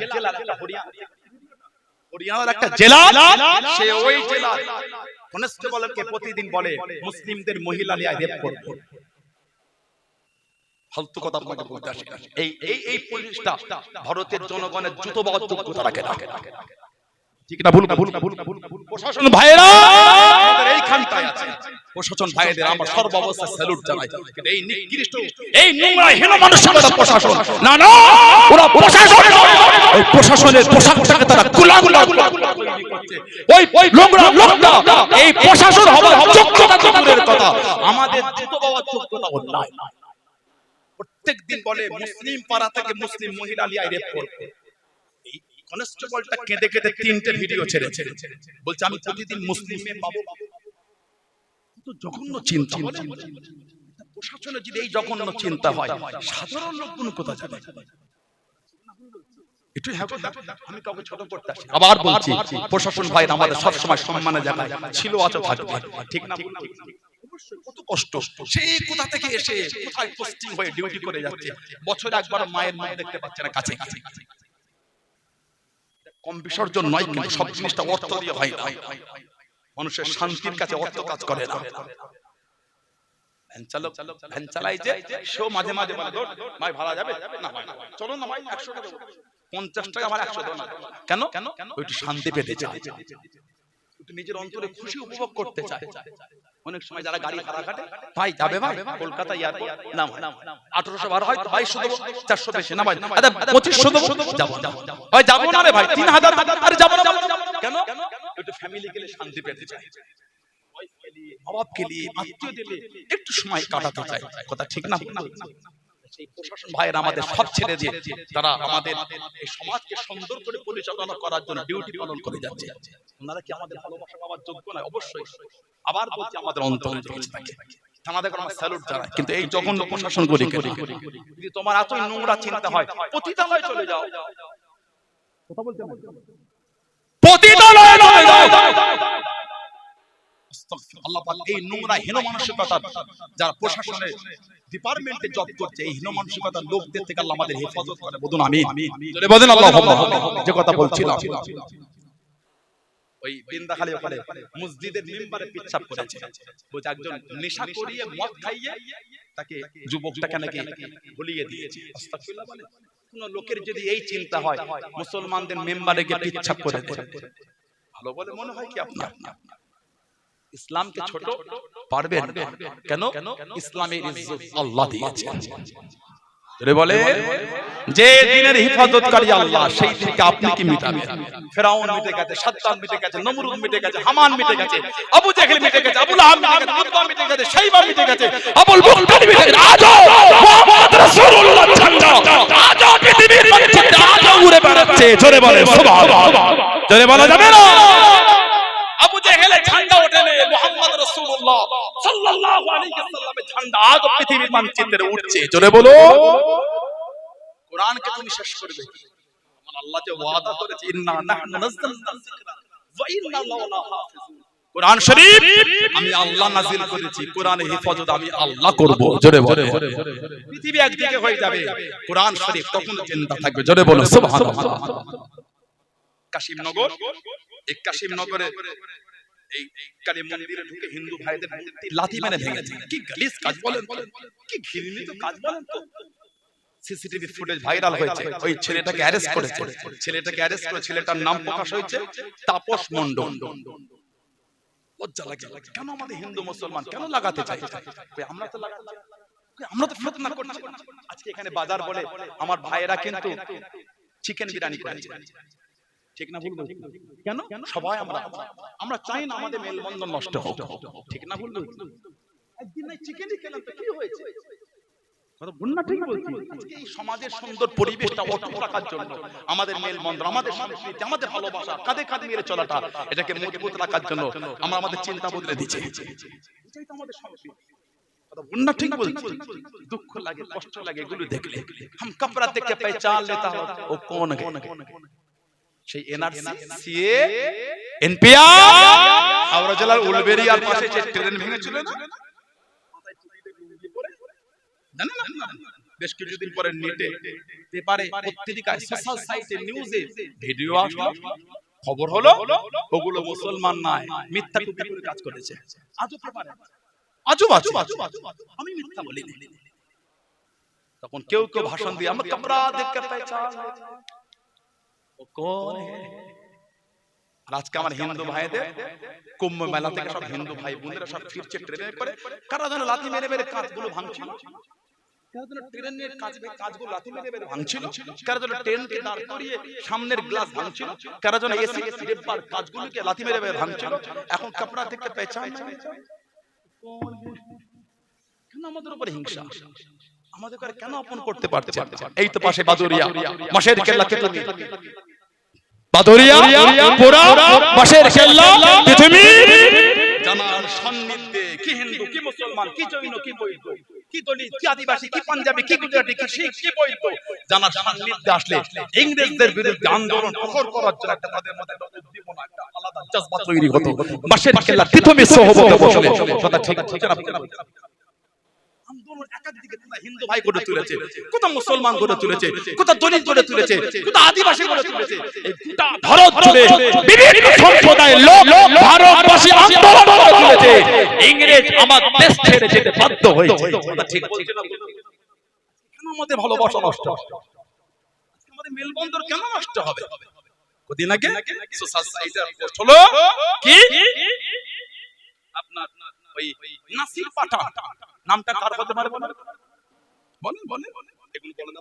হরিয়ানার একটা জেলা, সে ওই জেলা কনস্টেবলকে প্রতিদিন বলে মুসলিমদের মহিলা নিয়ে রেপ করবে। ফালতু কথা আপনাকে বলতে আসি। এই পুলিশটা ভারতের জনগণের জুতো বাওয়ার যোগ্যতা রাখে না, ঠিক না? ভুল না, ভুল না, ভুল না, ভুল না। প্রশাসন ভাইরা আমাদের এইখানটায় আছে, প্রশাসন ভাইদের আমরা সর্বাবস্থা স্যালুট জানাই। কিন্তু এই নিকৃষ্ট, এই নোংরা হীন মানসিকতার প্রশাসন, না না, ওরা প্রশাসন, ওই প্রশাসনের পোশাকটাকে তারা কুলাঙ্গার তৈরি করছে। ওই নোংরা লোকটা এই প্রশাসন হবার যোগ্যতা তো দূরের কথা, আমাদের জুতো বাওয়ার যোগ্যতা ওর নাই। প্রত্যেকদিন বলে মুসলিম পাড়া থেকে মুসলিম মহিলা নিয়ে রেপ করবে। কনস্টেবলটা কেঁদে কেঁদে 3টে ভিডিও ছেড়েছে, বলছে আমি প্রতিদিন মুসলিম মেয়ে পাবো। তো জঘন্য চিন্তা। প্রশাসনের যদি এই জঘন্য চিন্তা হয়, সাধারণ লোকগুলো কোথায় যাবে? একটু আমি কাউকে ছোট করতে আসি, আবার বলছি প্রশাসন ভাই আমাদের সবসময় সম্মানের জায়গায় ছিল, আছে, থাকবে, ঠিক না? কত কষ্ট, সেই কোথা থেকে এসে কোথায় পোস্টিং হয়ে ডিউটি করে যাচ্ছে, বছরে একবার মায়ের মুখ দেখতে পাচ্ছে না, কাছে কাছে। কম বিসর্জন নয়, কিন্তু সব জিনিসটা অর্থ দিয়ে হয় না। মানুষের শান্তির কাছে অর্থ কাজ করে না। ভ্যান চালাই যে সেও মাঝে মাঝে বলে ভাই ভাড়া যাবে না, চলো না ভাই 100 টাকা দেবো, 50 টাকা আমার 100 দেবো না। কেন? ওইটু শান্তি পেতে চায়। একটু নিজের অন্তরে খুশি উপভোগ করতে চায়। অনেক সময় যারা গাড়ি ভাড়া কাটে, ভাই যাবে ভাই কলকাতা এয়ারপোর্ট, না 1800 ভাড়া হয় 2200 দেবো, 400 বেশি না ভাই, আরে 2500 দেবো, যাবো ভাই, যাবো না রে ভাই 3000, আরে যাবো না, কেন? একটু ফ্যামিলি গেলে শান্তি পেতে চাই, বাবাকে নিয়ে আত্মীয় দিলে একটু সময় কাটাতে চাই, কথা ঠিক না? সেই প্রশাসন ভাইয়েরা আমাদের সব ছেড়ে দিয়ে তারা আমাদের এই সমাজকে সুন্দর করে পরিচালনা করার জন্য ডিউটি পালন করে যাচ্ছে। ওনারা কি আমাদের ভালোবাসা পাওয়ার যোগ্য নয়? অবশ্যই। আবার বলছি আমাদের অন্তরে রয়েছে থাকে, আমাদের আমরা স্যালুট জানাই। কিন্তু এই জঘন্য প্রশাসন করি, যদি তোমার এতই নোংরা চিন্তা হয়, পতিতালয়ে চলে যাও, কথা বলতে হবে, পতিতালয়ে চলে যাও। আল্লাহ পাক এই নোংরা হীন মানসিকতা যারা প্রশাসনের ডিপার্টমেন্টে জব করছে, এই হীন মানসিকতার লোকদের থেকে আল্লাহ আমাদের হেফাজত করে, বলুন আমিন। জোরে বলেন আল্লাহুম্মা। যে কথা বলছিলাম, ওই বিন্দাখালী ওখানে মসজিদের মিম্বারে পেচ্ছাপ করেছে, বলছে একজন নেশা করিয়ে মদ খাইয়ে তাকে যুবকটাকে নাকি ভুলিয়ে দিয়েছে। আস্তাগফিরুল্লাহ বলে। কোন লোকের যদি এই চিন্তা হয় মুসলমানদের মিম্বারে গিয়ে পেচ্ছাপ করে দেয়, ভালো বলে মনে হয় কি আপনার? ইসলামকে ছোট পারবেন কেন? ইসলামের ইজ্জত আল্লাহ দিয়েছেন। বলে যে দিনের হিফাজতকারী আল্লাহ, সেই দিনকে আপনি কি মিটাবেন? ফেরাউন মিটে গেছে, সাদ্দাম মিটে গেছে, নমরুদ মিটে গেছে, হামান মিটে গেছে, আবু জেহেল মিটে গেছে, আবু লাহাব মিটে গেছে, উতবা মিটে গেছে, শাইবা মিটে গেছে, আবুল বুখতারি মিটে গেছে। আজও মুহাম্মদ রাসূলুল্লাহ ঝান্ডা আজও পৃথিবীর মানচিত্রে আজও উড়ে বেড়াচ্ছে। জোরে বলে সুবহানাল্লাহ। জোরে বলা যাবে না? আবু জেহেলের ঝান্ডা ওঠেনি, মুহাম্মদ রাসূলুল্লাহ সাল্লাল্লাহু আলাইহি ওয়াসাল্লামের ঝান্ডা আজ পৃথিবীর মানচিত্রে উঠছে। জোরে বলো। কোরআনকে তুমি শেষ করবে, আমার আল্লাহ যে ওয়াদা করেছে, ইন্না নাহনু নাযালনা যিকরা ওয়া ইন্না লাহু লাহাফিজুন। কোরআন শরীফ আমি আল্লাহ নাযিল করেছি, কোরআনের হেফাজত আমি আল্লাহ করব। জোরে বলো। পৃথিবী একদিকে হয়ে যাবে, কোরআন শরীফ তখন জিন্দা থাকবে। জোরে বলো সুবহানাল্লাহ। কাশিমনগর, এই কাশিমনগরে এই কালী মন্দিরে ঢুকে হিন্দু ভাইদের মূর্তি লাথি মেরে ভেঙেছে। কি গালিস কাজ বলেন, কি ঘৃণিত কাজ বলেন তো। সিসিটিভি ফুটেজ ভাইরাল হয়েছে, ওই ছেলেটাকে অ্যারেস্ট করেছে, ছেলেটার নাম প্রকাশ হয়েছে তাপস মণ্ডল। লজ্জা লাগে, কেন আমাদের হিন্দু মুসলমান কেন লাগাতে চাই? আমরা তো লাগাতে চাই, আমরা তো ফিতনা করছি। আজকে এখানে বাজার বলে আমার ভাইয়েরা কিন্তু চিকেন বিরিয়ানি করেছে, ঠিক না ভুল বলছি? কেন? সবাই আমরা চাই না আমাদের মেলবন্ধন নষ্ট হোক, ঠিক না ভুল বলছি? একদিন নাই চিকেনই খেলাম তো কি হয়েছে? কথা ভুল না ঠিক বলছি? আজকে এই সমাজের সুন্দর পরিবেশটা অটুট রাখার জন্য আমাদের মেলবন্ধন, আমাদের সংস্কৃতি, আমাদের ভালোবাসা, কাঁধে কাঁধ মিলে চলাটা, এটাকে মজবুত রাখার জন্য আমরা আমাদের চিন্তা বদলে দিচ্ছি। এটাই তো আমাদের সংস্কৃতি। কথা ভুল না ঠিক বলছি? দুঃখ লাগে, কষ্ট লাগে এগুলো দেখলে। হাম কাপড়া দেখে পহচান লেতা হো ও কোন है? সেই এনআরসি, সিএ, এনপিআর, হাওড়া জেলার উলবেরিয়ার পাশে যে ট্রেন ভেঙেছিল না, বেশ কিছুদিন পরে নেটে, পেপারে, পত্রিকায়, সোশ্যাল সাইটে, নিউজে ভিডিও আসলো, খবর হলো ওগুলো মুসলমান নয়, মিথ্যা টুপি করে কাজ করেছে। আজও পেপারে আজব, আমি মিথ্যা বলিনি। তখন কেউ কেউ ভাষণ দিয়ে আমরা কাপড়া দেখে পহচান ও কোন है? আজকে আমার হিন্দু ভাইদের কুম্ভ মেলা থেকে সব হিন্দু ভাই বোনেরা সব ফিরছে ট্রেনে করে, কারা যেন লাথি মেরে মেরে কাঁচগুলো ভাঙছিল, কারা যেন ট্রেনের কাঁচগুলো লাথি মেরে মেরে ভাঙছিল, কারা যেন ট্রেনকে দাঁড় করিয়ে সামনের গ্লাস ভাঙছিল, কারা যেন এসি ডিব্বার কাঁচগুলোকে লাথি মেরে মেরে ভাঙছিল। এখন কাপড়া থেকে পেছান কেন? আমাদের উপর হিংসা, আমাদের করে কেন আপন করতে পারছে? এই তো পাশে বাদুরিয়া, মাসের কেল্লা কেতনি, বাদুরিয়া পুরা মাসের কেল্লা পৃথিবী জানার সান্নিধ্যে কি হিন্দু, কি মুসলমান, কি জৈন, কি বৌদ্ধ, কি দলিত, কি আদিবাসী, কি পাঞ্জাবি, কি গুজরাটি, কি শিখ, কি বৈদ্য, জানার সান্নিধ্যে আসলে ইংরেজদের বিরুদ্ধে আন্দোলন প্রখর করার জন্য একটা তাদের মধ্যে উদ্দীপনা, একটা আলাদা জজবা তৈরি হতো। মাসের কেল্লা পৃথিবী সহবতে বসলে কথা ঠিক আছে না? আন্দোলন একাধিকে কোথা হিন্দু ভাই গড়ে তুলেছে, কোথা মুসলমান গড়ে তুলেছে, কোথা দলিত গড়ে তুলেছে, কোথা আদিবাসী গড়ে তুলেছে। এই গোটা ভারত জুড়ে বিভিন্ন সম্প্রদায়ের লোক ভারতবাসী আন্দোলন গড়ে তুলেছে। ইংরেজ আমার দেশ ছেড়ে যেতে বাধ্য হয়েছে। কথা ঠিক বলছে না? কেন আমাদের ভালোবাসা নষ্ট হবে? আমাদের মেলবন্ধন কেন নষ্ট হবে? কদিন আগে সোশ্যাল সাইটে পোস্ট হলো কি আপনার ওই নাসির পাঠান নামটা কার হতে পারে বলেন বলেন এগুলো বলেন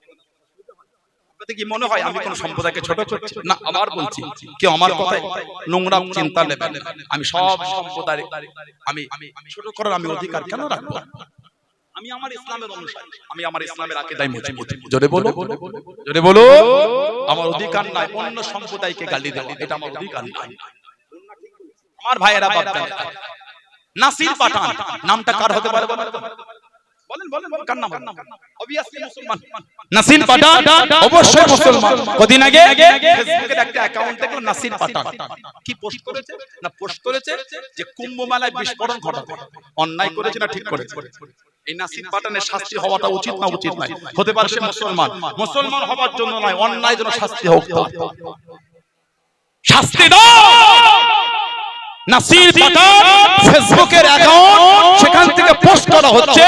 আপনাদের কি মনে হয় আমি কোন সম্প্রদায়কে ছোট করছি না আবার বলছি কেউ আমার কথায় নোংরা চিন্তা নেবেন আমি সব সম্প্রদায় আমি ছোট করার আমি অধিকার কেন রাখবো আমি আমার ইসলামের অনুসারী আমি আমার ইসলামের আকীদায় মজবুত জোরে বলো আমার অধিকার নাই অন্য সম্প্রদায়কে গালি দেওয়া এটা আমার অধিকার নাই আমার ভাইয়েরা বাপদাদা নাসির পাঠান নামটা কার হতে পারে বলেন কার নাম obviously মুসলমান নাসির পাঠান অবশ্যই মুসলমান কদিন আগে ফেসবুকের একটা অ্যাকাউন্ট থেকে নাসির পাঠান কি পোস্ট করেছে যে কুম্ভ মেলায় বিস্ফোরণ ঘটাবে অন্যায় করেছে না ঠিক করেছে এই নাসির পাঠানের শাস্তি হওয়াটা উচিত না উচিত নয় হতে পারে সে মুসলমান হওয়ার জন্য নয় অন্যায় জন্য শাস্তি হোক শাস্তি দাও নাসির পাঠান ফেসবুকের অ্যাকাউন্ট সেখান থেকে পোস্ট করা হচ্ছে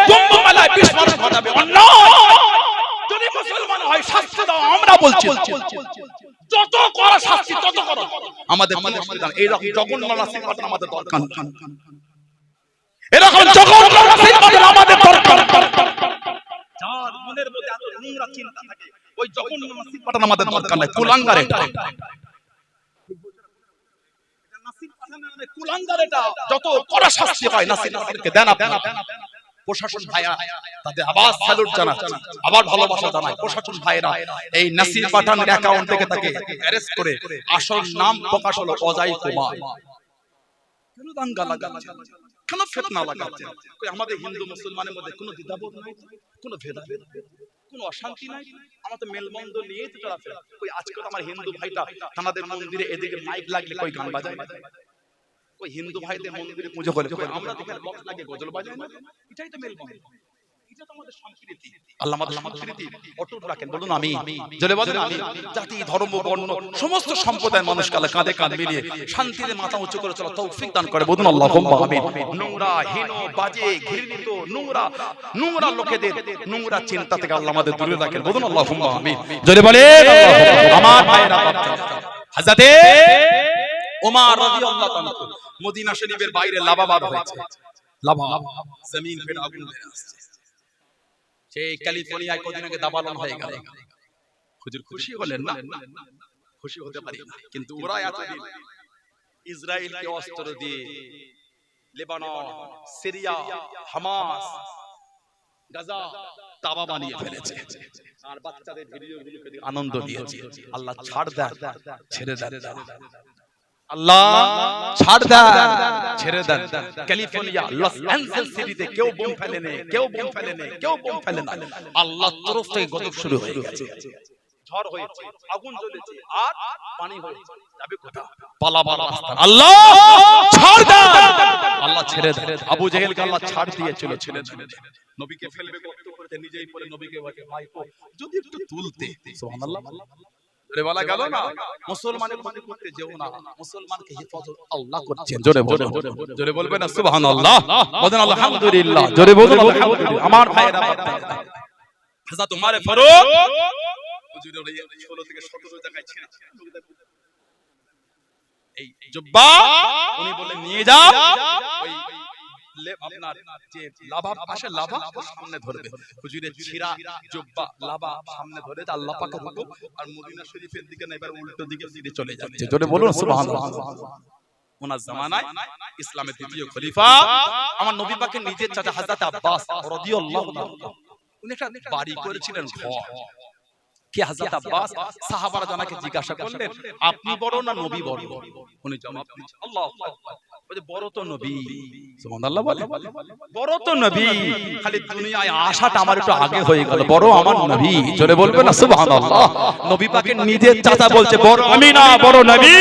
কুম্ভ মেলায় বিস্ফোরণ ঘটাবে অন্যায় যদি মুসলমান হয় শাস্তি দাও আমরা বলছি যত করা শাস্তি তত করো আমাদের এইরকম জঘন্য নাসির পাঠান আমাদের দরকার এরকম জঘন্য নাসির পাঠান আমাদের দরকার যার মনের মধ্যে এত নোংরা চিন্তা থাকে ওই জঘন্য নাসির পাঠান আমাদের দরকার নাই কুলাঙ্গার এটা কুলাঙ্গার এটা যত কড়া শাস্তি হয় নাসিরকে দেন আপনারা প্রশাসন ভাইরা তাদের আবার স্যালুট জানাচ্ছি আবার ভালোবাসা জানাই প্রশাসন ভাইরা এই নাসির পাঠানের অ্যাকাউন্ট থেকে তাকে অ্যারেস্ট করে আসল নাম প্রকাশ হলো অজয় কুমার কেন দাঙ্গা লাগাচ্ছে কেন ফিতনা লাগাচ্ছে কই আমাদের হিন্দু মুসলমানের মধ্যে কোনো দ্বিধাবোধ নাই কোনো ভেদাভেদ কোনো অশান্তি নাই আমাদের মেলবন্ধন নিয়ে তো চলাফেরা কই আজকে তো আমার হিন্দু ভাইটা আমাদের মন্দিরে এদিকে মাইক লাগলে কই গান বাজায় কই হিন্দু ভাইদের মন্দিরে পূজা করে আমরা এখানে বক্স লাগিয়ে গজল বাজাই না এটাই তো মেলবন্ধন এটা তো আমাদের সংস্কৃতি আল্লাহ আমাদের সংস্কৃতি অটুট রাখেন বলুন আমি জোরে বলেন আমি জাতি ধর্ম বর্ণ সমস্ত সম্প্রদায়ের মানুষকে আল্লাহ কাঁধে কাঁধ মিলিয়ে শান্তিতে মাথা উঁচু করে চলা তৌফিক দান করে বলুন আল্লাহুম্মা আমিন নোংরা হীন বাজে ঘৃণিত নোংরা লোকেদের নোংরা চিন্তা থেকে আল্লাহ আমাদের দূরে রাখেন বলুন আল্লাহুম্মা আমিন জোরে বলেন আমার ভাইরা হযরতে ওমর রাদিয়াল্লাহু তাআলা মদিনা শরীফের বাইরে লাভাবাদ হয়েছে লাভা জমিন पे আগুন ধরে আসছে সেই ক্যালিফোর্নিয়ায় কদিন আগে দাবালন হয়ে গেল হুজুর খুশি হলেন না খুশি হতে পারি না কিন্তু ওরা এতদিন ইসরায়েলকে অস্ত্র দিয়ে লেবানন সিরিয়া হামাস গাজা তাবা বানিয়ে ফেলেছে আর বাচ্চাদের ভিডিওগুলোকে আনন্দ দিয়েছে আল্লাহ ছাড় দেন ছেড়ে দেন আল্লাহ ছাড় দেন ছেড়ে দেন ক্যালিফোর্নিয়া লস অ্যাঞ্জেলস সিটিতে কেউ বোম ফেলে না আল্লাহর তরফ থেকে গজব শুরু হয়ে গেছে ঝড় হয়েছে আগুন জ্বলেছে আর পানি হয়েছে যাবে কোথায় পালাবার রাস্তা আল্লাহ ছাড় দেন আল্লাহ ছেড়ে দেন আবু জেহেলকে আল্লাহ ছাড় দিয়েছিল ছেড়ে দেন নবীকে ফেলবে কষ্ট করতে নিজেই বলে নবীকে ভাই যদি একটু তুলতে সুবহানাল্লাহ রে বলা গেল না মুসলমানের ক্ষতি করতে যেও না মুসলমানকে হেফাজত আল্লাহ করছেন জোরে বলবেন না সুবহানাল্লাহ বলেন আলহামদুলিল্লাহ জোরে বলুন আলহামদুলিল্লাহ আমার ভাইরা হযরত ওমর ফারুক হুজুরের 16 থেকে 17 জায়গায় ছিল এই জুব্বা উনি বলে নিয়ে যাও ওই আপনার যে লাভা পাশে লাভা সামনে ধরবে হুজুরের ছিরা জুব্বা লাভা সামনে ধরে আল্লাহ পাকের হুকুম আর মদিনা শরীফের দিকে না এবার উল্টো দিকে ফিরে চলে যাচ্ছে জোরে বলুন সুবহানাল্লাহ ওনার জামানায় ইসলামের দ্বিতীয় খলিফা আমার নবী পাকের নিজের চাচা হযরত আব্বাস রাদিয়াল্লাহু তাআলা উনি একটা বাড়ি করেছিলেন ঘর কি হযরত আব্বাস সাহাবারা জানাকে জিজ্ঞাসা করলেন আপনি বড় না নবী বড় উনি জবাব দিয়েছেন আল্লাহু আকবার ওই যে বড় তো নবী সুবহানাল্লাহ বলে বড় তো নবী খালি দুনিয়ায় আশাটা আমার একটু আগে হয়ে গেল বড় আমার নবী জোরে বলবেন না সুবহানাল্লাহ নবী পাকের নিজের চাচা বলছে বড় আমি না বড় নবী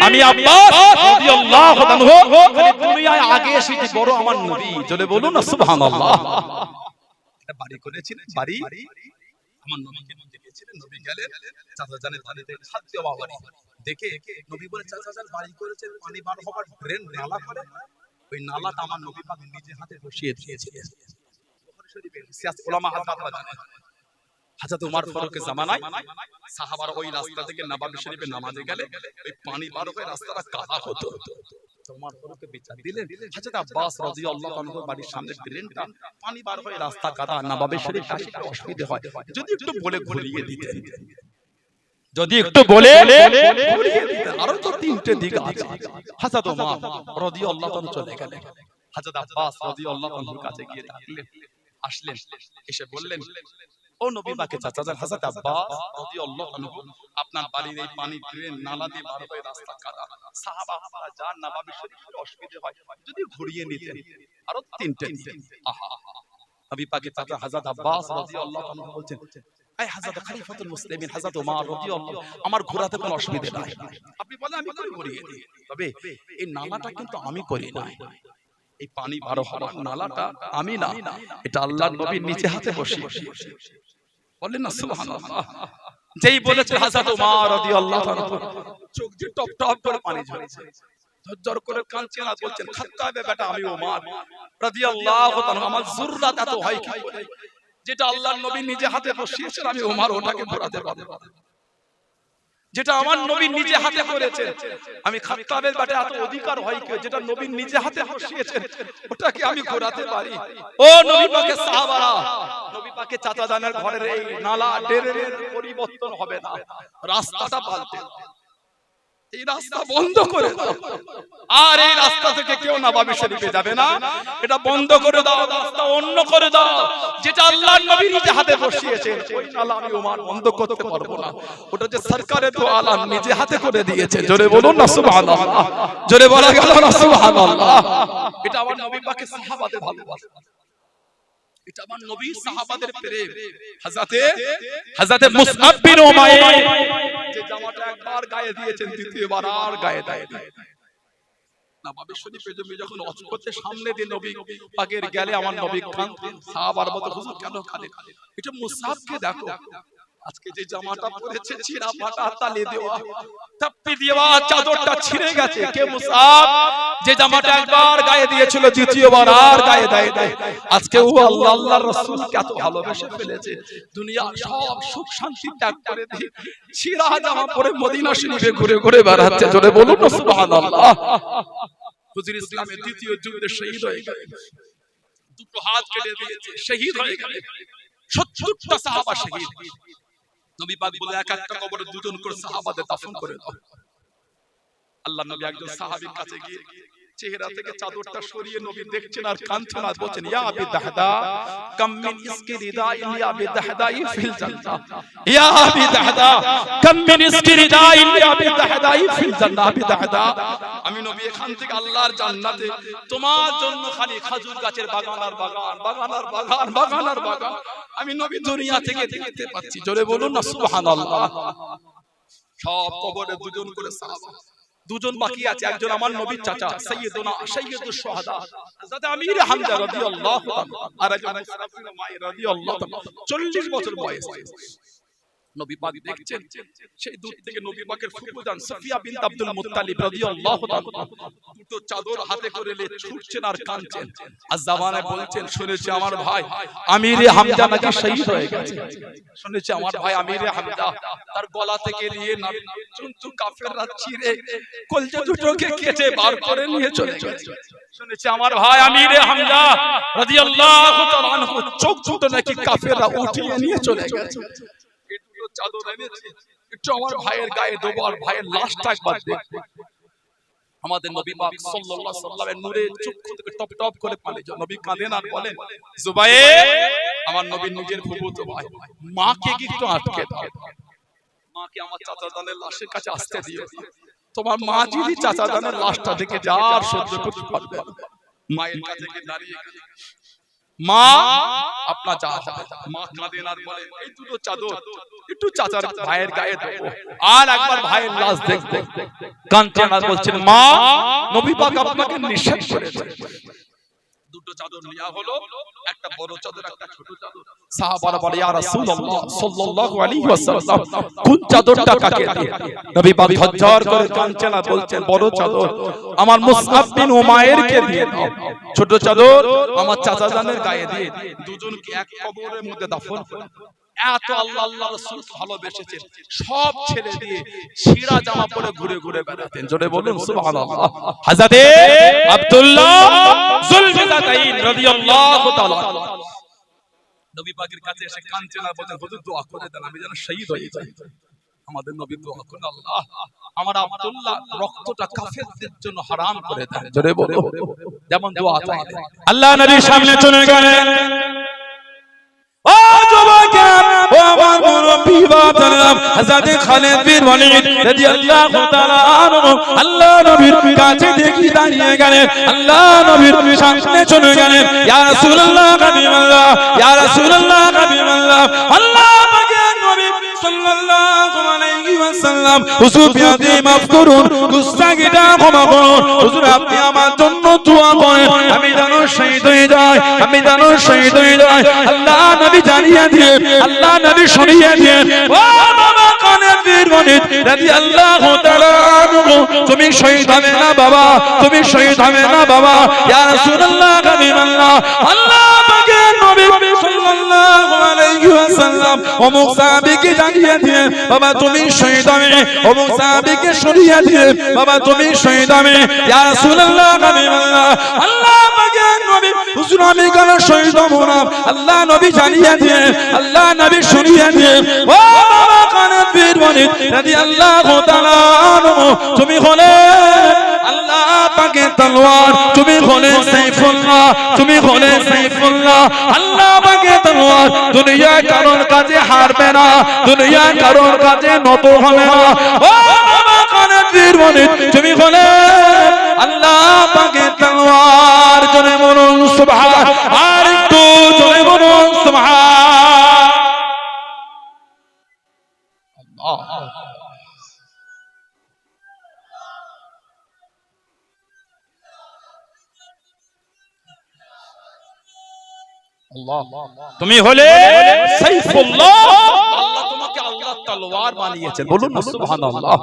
আমি আব্বাস রাদিয়াল্লাহু আনহু খালি দুনিয়ায় আগে এসেছি বড় আমার নবী জোরে বলুন না সুবহানাল্লাহ এটা বাড়ি করেছিলেন বাড়ি আমার নবীকে দেখেছিলেন নবী গেলেন চাচা জানের বাড়িতে ছাদ দেওয়া বাড়ি দেখে নবী বলে চাচা জান বাড়ি করেছেন পানি বার হবার ড্রেন নালা করে ওই নালাটা আমার নবী পাক নিজে হাতে বসিয়ে দিয়েছিলেন বুখারী শরীফে সিয়াস উলামা হাজরাতরা জানেন হযরত ওমর ফারুকের জামানায় সাহাবারা ওই রাস্তা থেকে নবাবী শরীফে নামাজে গেলে ওই পানি বার হয়ে রাস্তাটা কাদা হতো। ওমর ফারুককে বিচার দিলেন, হযরত আব্বাস রাদিয়াল্লাহু আনহু বাড়ির সামনে ড্রেনটা পানি বার হয়ে রাস্তা কাদা, নবাবী শরীফ আসতে অসুবিধা হয়, যদি একটু বলে ঘুরিয়ে দিতেন, যদি একটু বলে ঘুরিয়ে দিতেন। আরো তো তিনটে দিক আছে। হযরত ওমর রাদিয়াল্লাহু আনহু চলে গেলেন, হযরত আব্বাস রাদিয়াল্লাহু আনহুর কাছে গিয়ে ডাকলেন, আসলেন, এসে বললেন, ও নবী পাকের চাচাজান হযরত আব্বাস রাদিয়াল্লাহু আনহু, আপনার বাড়ির এই পানি ড্রেন নালা দিয়ে বার হয়ে রাস্তা কাদা, সাহাবারা যান নবাবী শরীফের অসুবিধা হয়, যদি ঘুরিয়ে নিতেন। আরো তিনটে দিক। আহা, নবী পাকের চাচা হযরত আব্বাস রাদিয়াল্লাহু আনহু বলছেন, এই হযরত খলিফাতুল মুসলিমিন হযরত ওমর রাদিয়াল্লাহু, আমার ঘোরাতে কোনো অসুবিধা নাই, আপনি বলেন আমি করে ঘুরিয়ে দিই, তবে এই নালাটা কিন্তু আমি করি না, এই পানি বার হওয়ার নালাটা আমি না, এটা আল্লাহর নবীর নিচে হাতে বসিয়ে বলেন না সুবহানাল্লাহ। যেই বলেছে হযরত ওমর রাদিয়াল্লাহু আনহু চোখ দিয়ে টপ টপ করে পানি ঝরছে, ঝরঝর করে কাঁদছেন আর বলছেন, খাত্তাবে বেটা আমি ওমর রাদিয়াল্লাহু আনহু, আমার জুররাত এত হয় কি করে, যেটা আল্লাহর নবী নিজে হাতে বসিয়েছেন আমি ওমর ওটাকে ঘোরাতে পারবো না, যেটা আমার নবী নিজে হাতে করেছেন আমি খাত্তাবের বেটা এত অধিকার হয় কি, যেটা নবী নিজে হাতে বসিয়েছেন ওটাকে আমি ঘোরাতে পারি। ও নবী পাকের সাহাবারা, নবী পাকের চাচা জানের ঘরের এই নালা ড্রেনের পরিবর্তন হবে না, রাস্তাটা পাল্টে এই রাস্তা বন্ধ করে দাও, আর এই রাস্তা থেকে কেউ নবাবী শরীফে যাবে না, এটা বন্ধ করে দাও, রাস্তা অন্য করে দাও, যেটা আল্লাহর নবী নিজে হাতে বসিয়েছেন ওই নালা আমি ওমর বন্ধ করতে পারবো না, ওটা যে সরকারে তো আলাম নিজে হাতে করে দিয়েছে, জোরে বলুন না সুবহানাল্লাহ, জোরে বলা গেল না সুবহানাল্লাহ। এটা আমার নবী পাকের সাহাবাদের ভালোবাসা, এটা আমার নবী সাহাবাদের প্রেম। হযরতে মুসআব বিন উমাইর যে জামাটা একবার গায়ে দিয়েছেন, দ্বিতীয়বার আর গায়ে দেয় না। নবাবী শরীফে তুমি যখন ওয়াজ করতে সামনে দিয়ে নবী পাকের গেলে আমার নবী কাঁদতেন, সাহাবার মতো হুজুর কেন কাঁদে, এটা মুসআবকে দেখো, আজকে যে জামাটা পরেছে ছিঁড়া ফাটা, তালি দেওয়া, তাপ্পি দেওয়া, চাদরটা ছিঁড়ে গেছে, কে মুসআব যে জামাটা একবার গায়ে দিয়েছিল দ্বিতীয়বার আর গায়ে দেয় না। আজকে ও আল্লাহর রাসূলকে এত ভালোবেসে ফেলেছে, দুনিয়া সব সুখ শান্তি ত্যাগ করে দিয়ে ছিঁড়া জামা পরে মদিনা শরীফে ঘুরে ঘুরে বেড়াচ্ছে, জোরে বলুন না সুবহানাল্লাহ। হুজুর ইসলামের দ্বিতীয় যুদ্ধে শহীদ হয়ে গেলেন, দুটো হাত কেটে দিয়েছে, শহীদ হয়ে গেলেন, ৭০টা সাহাবা শহীদ। নবী পাক বলে এক একটা কবরে দুজন করে সাহাবাদের দাফন করে দাও। আল্লাহর নবী একজন সাহাবীর কাছে গিয়ে চেহারা থেকে চাদরটা সরিয়ে নবী দেখছেন আর কাঁদছেন আর বলছেন, ইয়া আবি দাহদা কাম মিন ইসকি রিদাইন ইয়া আবি দাহদাই ফিল জান্নাহ, ইয়া আবি দাহদা কাম মিন ইসকি রিদাইন ইয়া আবি দাহদাই ফিল জান্নাহ। আবি দাহদা, আমি নবী এখান থেকে আল্লাহর জান্নাতে তোমার জন্য খালি খেজুর গাছের বাগান আর বাগান, বাগান আর বাগান, বাগান আর বাগান আমি নবী দুনিয়া থেকে দেখতে পাচ্ছি, জোরে বলুন না সুবহানাল্লাহ। সব কবরে দুজন করে সাহাবা, দুজন বাকি আছে, একজন আমার নবীর চাচা সাইয়্যিদুনা সাইয়্যিদুশ শুহাদা হযরত আমির হামজা রাদিয়াল্লাহু তাআলা, আর একজন মুসআব বিন উমাইর রাদিয়াল্লাহু তাআলা, 40 বছর বয়স। নবী পাক দেখছেন সেই দূর থেকে নবী পাকের ফুফুজান সাফিয়া বিনত আব্দুল মুত্তালিব রাদিয়াল্লাহু তাআলা দুটো চাদর হাতে করে নিয়ে ছুটছেন আর কাঁদছেন, আর জবানে বলছেন, শুনেছি আমার ভাই আমিরে হামজা নাকি শহীদ হয়ে গেছে, শুনেছি আমার ভাই আমিরে হামজা তার গলা থেকে নিয়ে চুনচু কাফেররা ছিঁড়ে কলজা দুটোকে কেটে বার করে নিয়ে চলে গেছে, শুনেছি আমার ভাই আমিরে হামজা রাদিয়াল্লাহু তাআলা আনহু চোখ দুটো নাকি কাফেররা উঠিয়ে নিয়ে চলে গেছে। চাদর এনেছে, একটু আমার ভাইয়ের গায়ে দেবো আর ভাইয়ের লাশটা একবার দেখবো। আমাদের নবী পাক সাল্লাল্লাহু আলাইহি ওয়াসাল্লামের নূরে চক্ষু থেকে টপ টপ করে পানি ঝরে, নবী কাঁদেন আর বলেন, জুবাইর আমার নবীর নিজের ফুফুতো ভাই, মাকে কি একটু আটকে দাও, মাকে আমার চাচা জানের লাশের কাছে আসতে দিও, তোমার মা যদি চাচা জানের লাশটা দেখে যা আর সহ্য করতে পারবে না। মায়ের কাছে গিয়ে দাঁড়িয়ে গেল, মা আপনার যা হবে, মা কাঁদেন আর বলেন, এই দুটো চাদর একটু চাচার ভাইয়ের গায়ে দেবো আর একবার ভাইয়ের লাশ দেখবো। কাঁদছেন আর বলছেন, মা নবী পাক আপনাকে নিষেধ করেছে। দুটো চাদর নেওয়া হলো, একটা বড় চাদর একটা ছোট চাদর। সাহাবারা বলে, ইয়া রাসূলুল্লাহ সাল্লাল্লাহু আলাইহি ওয়াসাল্লাম কোন চাদরটা কাকে দিয়ে? নবী পাক ঝরঝর করে কাঁদছেন আর বলছেন, বড় চাদর আমার মুসআব বিন উমাইরকে দিয়ে দাও, ছোট চাদর আমার চাচা জানের গায়ে দিয়ে দুজনকে এক কবরের মধ্যে দাফন করে। এত আল্লাহ আল্লাহ রাসূল ভালোবেসেছেন, সব ছেড়ে দিয়ে ছিঁড়া জামা পরে ঘুরে ঘুরে বেড়াতেন। জোরে বলুন সুবহানাল্লাহ। হযরতে আব্দুল্লাহ যুলফিজাতাইন রাদিয়াল্লাহু তাআলা নবী পাকের কাছে এসে কাঁদছেন আর বলছেন, হুজুর দোয়া করে দেন, আমি যেন শহীদ হয়ে যাই। আমাদের নবী দোয়া করেন, আল্লাহ আমার আব্দুল্লাহ রক্তটা কাফেরদের জন্য হারাম করে দেন। জোরে বলো, যেমন দোয়া চাইলেন। আল্লাহ নবীর সামনে চলে গেলেন। ও যুবকেরা, ও আমার মুরব্বি বাবারা, হযরত খালিদ বিন ওয়ালিদ রাদিয়াল্লাহু তাআলা আনহু আল্লাহ নবীর কাছে দেখি দাঁড়িয়ে গেলেন। আল্লাহ নবীর সামনে চলে গেলেন। ইয়া রাসূলুল্লাহ হাবিবাল্লাহ, ইয়া রাসূলুল্লাহ হাবিবাল্লাহ, আল্লাহ পাকের নবী সাল্লাল্লাহু আলাইহি ওয়াসাল্লাম, হুজুর বিয়াদি মাফ করুন, গুস্তাখিটা ক্ষমা করুন, হুজুর আপনি আমার জন্য দোয়া করেন, আমি যেন শহীদ হয়ে যাই, আমি যেন শহীদ হয়ে যাই। আল্লাহ নবী জানিয়ে দিয়ে, আল্লাহ নবী শুনিয়ে দিয়ে, ও বাবা খালিদ বিন ওয়ালিদ রাদিয়াল্লাহু তাআলা আনহু, তুমি শহীদ হবে না বাবা, তুমি শহীদ হবে না বাবা। ইয়া রাসূলুল্লাহ হাবিবাল্লাহ, আল্লাহ পাকের নবী সাল্লাল্লাহু আলাইহি ওয়াসাল্লাম অমুক সাহাবীকে জানিয়ে দিয়ে, বাবা তুমি শহীদ হবে, অমুক সাহাবীকে শুনিয়ে দিয়ে, বাবা তুমি শহীদ হবে। ইয়া রাসূলুল্লাহ হাবিবাল্লাহ, আল্লাহ পাকের নবী, হুজুর আমি কেন শহীদ হব না? আল্লাহ নবী জানিয়ে দিয়ে, আল্লাহ নবী শুনিয়ে দিয়ে, ও বাবা খালিদ বিন ওয়ালিদ রাদিয়াল্লাহু তাআলা আনহু, তুমি হলে আল্লাহ পাকের তলোয়ার, তুমি হলে সাইফুল্লাহ, তুমি হলে সাইফুল্লাহ, আল্লাহ পাকের তলোয়ার দুনিয়া কারোর কাছে হারবে না, দুনিয়া কারোর কাছে নত হবে না। ও বাবা খালিদ বিন ওয়ালিদ, তুমি হলে আল্লাহ পাকের তলোয়ার। জোরে বলুন সুবহান, আর একটু জোরে বলুন সুবহান। তুমি হলে সাইফুল্লাহ, আল্লাহ তোমাকে আল্লাহ তলোয়ার বানিয়েছেন। বলুন না সুবহানাল্লাহ।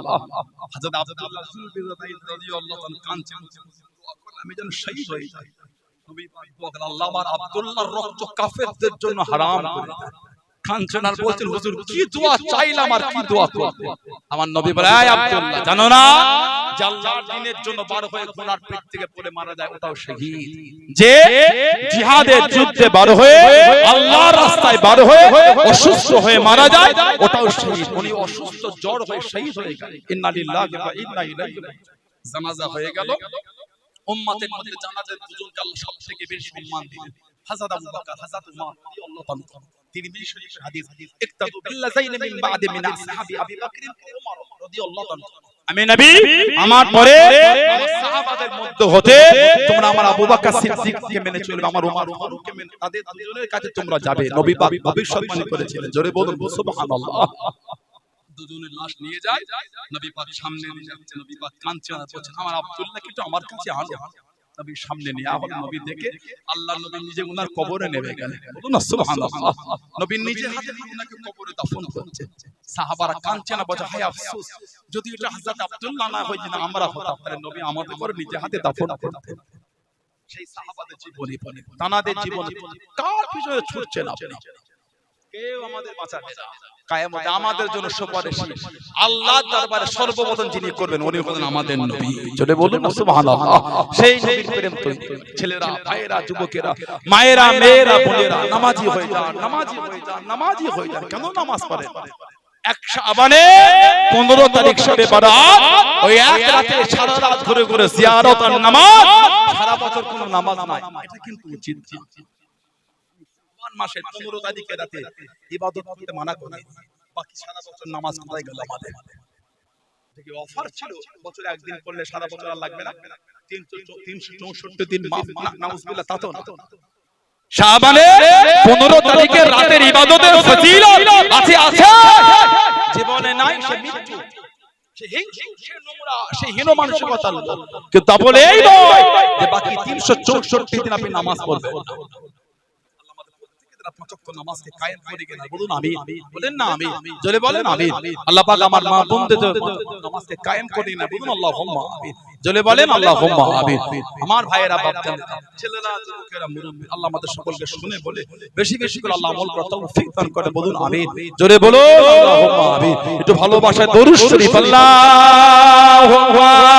হযরত আব্দুল্লাহ যুলফিজাতাইন রাদিয়াল্লাহু তাআলা কাঁদছেন, আমি যেন শহীদ হয়ে যাই। নবী পাক বলেন, আল্লাহ আমার আব্দুল্লাহর রক্ত কাফেরদের জন্য হারাম করে দেন। কাঁদছেন আর বলছেন, হুজুর কি দোয়া চাইলাম আর কি দোয়া করব? আমার নবী বলে, এই আব্দুল্লাহ জানো না যে আল্লাহর দ্বীনের জন্য বার হয়ে ঘোড়ার পেট থেকে পড়ে মারা যায় ওটাও শহীদ। যে জিহাদের যুদ্ধে বার হয়ে আল্লাহর রাস্তায় বার হয়ে অসুস্থ হয়ে মারা যায় ওটাও শহীদ। উনি অসুস্থ জ্বর হয়ে শহীদ হয়ে গেলেন। ইন্না লিল্লাহি ওয়া ইন্না ইলাইহি রাজিউন। জানাজা হয়ে গেল। উম্মতের মধ্যে জানাজার দুজনকে আল্লাহ সবথেকে বেশি সম্মান দিলেন। হযরত আবু বকর, হযরত উমর রাদিয়াল্লাহু তাআলা। তিরমিজি শরীফের হাদিস, ইক্তাদু বিল্লাযাইনি মিন বাদি মিন আসহাবি আবি বকর ওয়া উমর রাদিয়াল্লাহু তাআলা। আমি নবী আমার পরে আমার সাহাবাদের মধ্যে হতে তোমরা আমার আবু বকর সিদ্দিককে মেনে চলবে, আমার উমর ফারুককে মেনে, তাদের দুজনের কাছে তোমরা যাবে। নবী পাক ভবিষ্যৎবাণী করেছিলেন। জোরে বলুন সুবহানাল্লাহ। দুজনের লাশ নিয়ে যায়, নবী পাক সামনে নিয়ে যাচ্ছে। নবী পাক কাঁদছেন আর বলছেন, আমার আব্দুল্লাহকে একটু আমার কাছে আনো। নবী সামনে নিয়ে আবার নবী দেখে আল্লাহ নবী নিজে ওনার কবরে নেমে গেলেন। বলুন না সুবহানাল্লাহ। নবী নিজে হাতে ওনাকে কবরে দাফন করছে। সাহাবারা কাঁদছেন আর বলছে, হায় আফসোস, যদি এটা হযরত আব্দুল্লাহ না হয়, যদি আমরা হতাম, তাহলে নবী আমাদের করে নিজে হাতে দাফন করতেন। সেই সাহাবাদের জীবনী পড়ে, তানাদের জীবনী কার পিছনে ছুটছেন আপনি? কেউ আমাদের বাঁচাবে না। কিয়ামতে আমাদের জন্য সুপারিশ আল্লাহর দরবারে সর্বপ্রথম যিনি করবেন উনি হলেন আমাদের নবী। জোরে বলুন না সুবহানাল্লাহ। সেই নবীর প্রেম তো ছেলেরা, ভাইয়েরা, যুবকেরা, মায়েরা, মেয়েরা, বোনেরা নামাজি হয়ে যান, নামাজি হয়ে যান, নামাজি হয়ে যান। কেন নামাজ পড়েন? এক শাবানে 15 তারিখ শবে বরাত, ওই এক রাতে সারা রাত ঘুরে ঘুরে জিয়ারত আর নামাজ, সারা বছর কোনো নামাজ নাই, এটা কিন্তু উচিত না। মাসের 15 তারিখে রাতে ইবাদত করতে মানা করে, বাকি সারা বছর নামাজ কোথায় গেল আমাদের? দেখি অফার ছিল, বছরে একদিন করলে সারা বছর আর লাগবে না, 364 দিন মাফ। নাউজুবিল্লাহ, তা তো না। শাবানে 15 তারিখের রাতের ইবাদতের ফজিলত আছে আছে, জীবনে নাই সে মৃত্যু, সে হিংসু, সে নোংরা, সে হীন মানসিকতার লোক। কিন্তু তা বলে এই নয় যে বাকি 364 দিন আপনি নামাজ পড়বেন। নামাজকে কায়েম করে গেলেন। বলুন আমিন। বলেন না আমিন, জোরে বলেন আমিন। আল্লাহ পাক আমার মা বোনদের নামাজকে কায়েম করে না, বলুন আল্লাহুম্মা আমিন। জলে বলেন আল্লাহুম্মা আমিন। আমার ভাইয়েরা বাপজান ছেলেরা যুবকেরা মুরব্বি আল্লাহ আমাদের সকলকে শুনে বলে বেশি বেশি করে আল্লাহ আমল করার তৌফিক দান করে বলুন আমিন। জোরে বলুন আল্লাহুম্মা আমিন। একটু ভালোবাসায় দরুদ শরীফ আল্লাহু আকবার।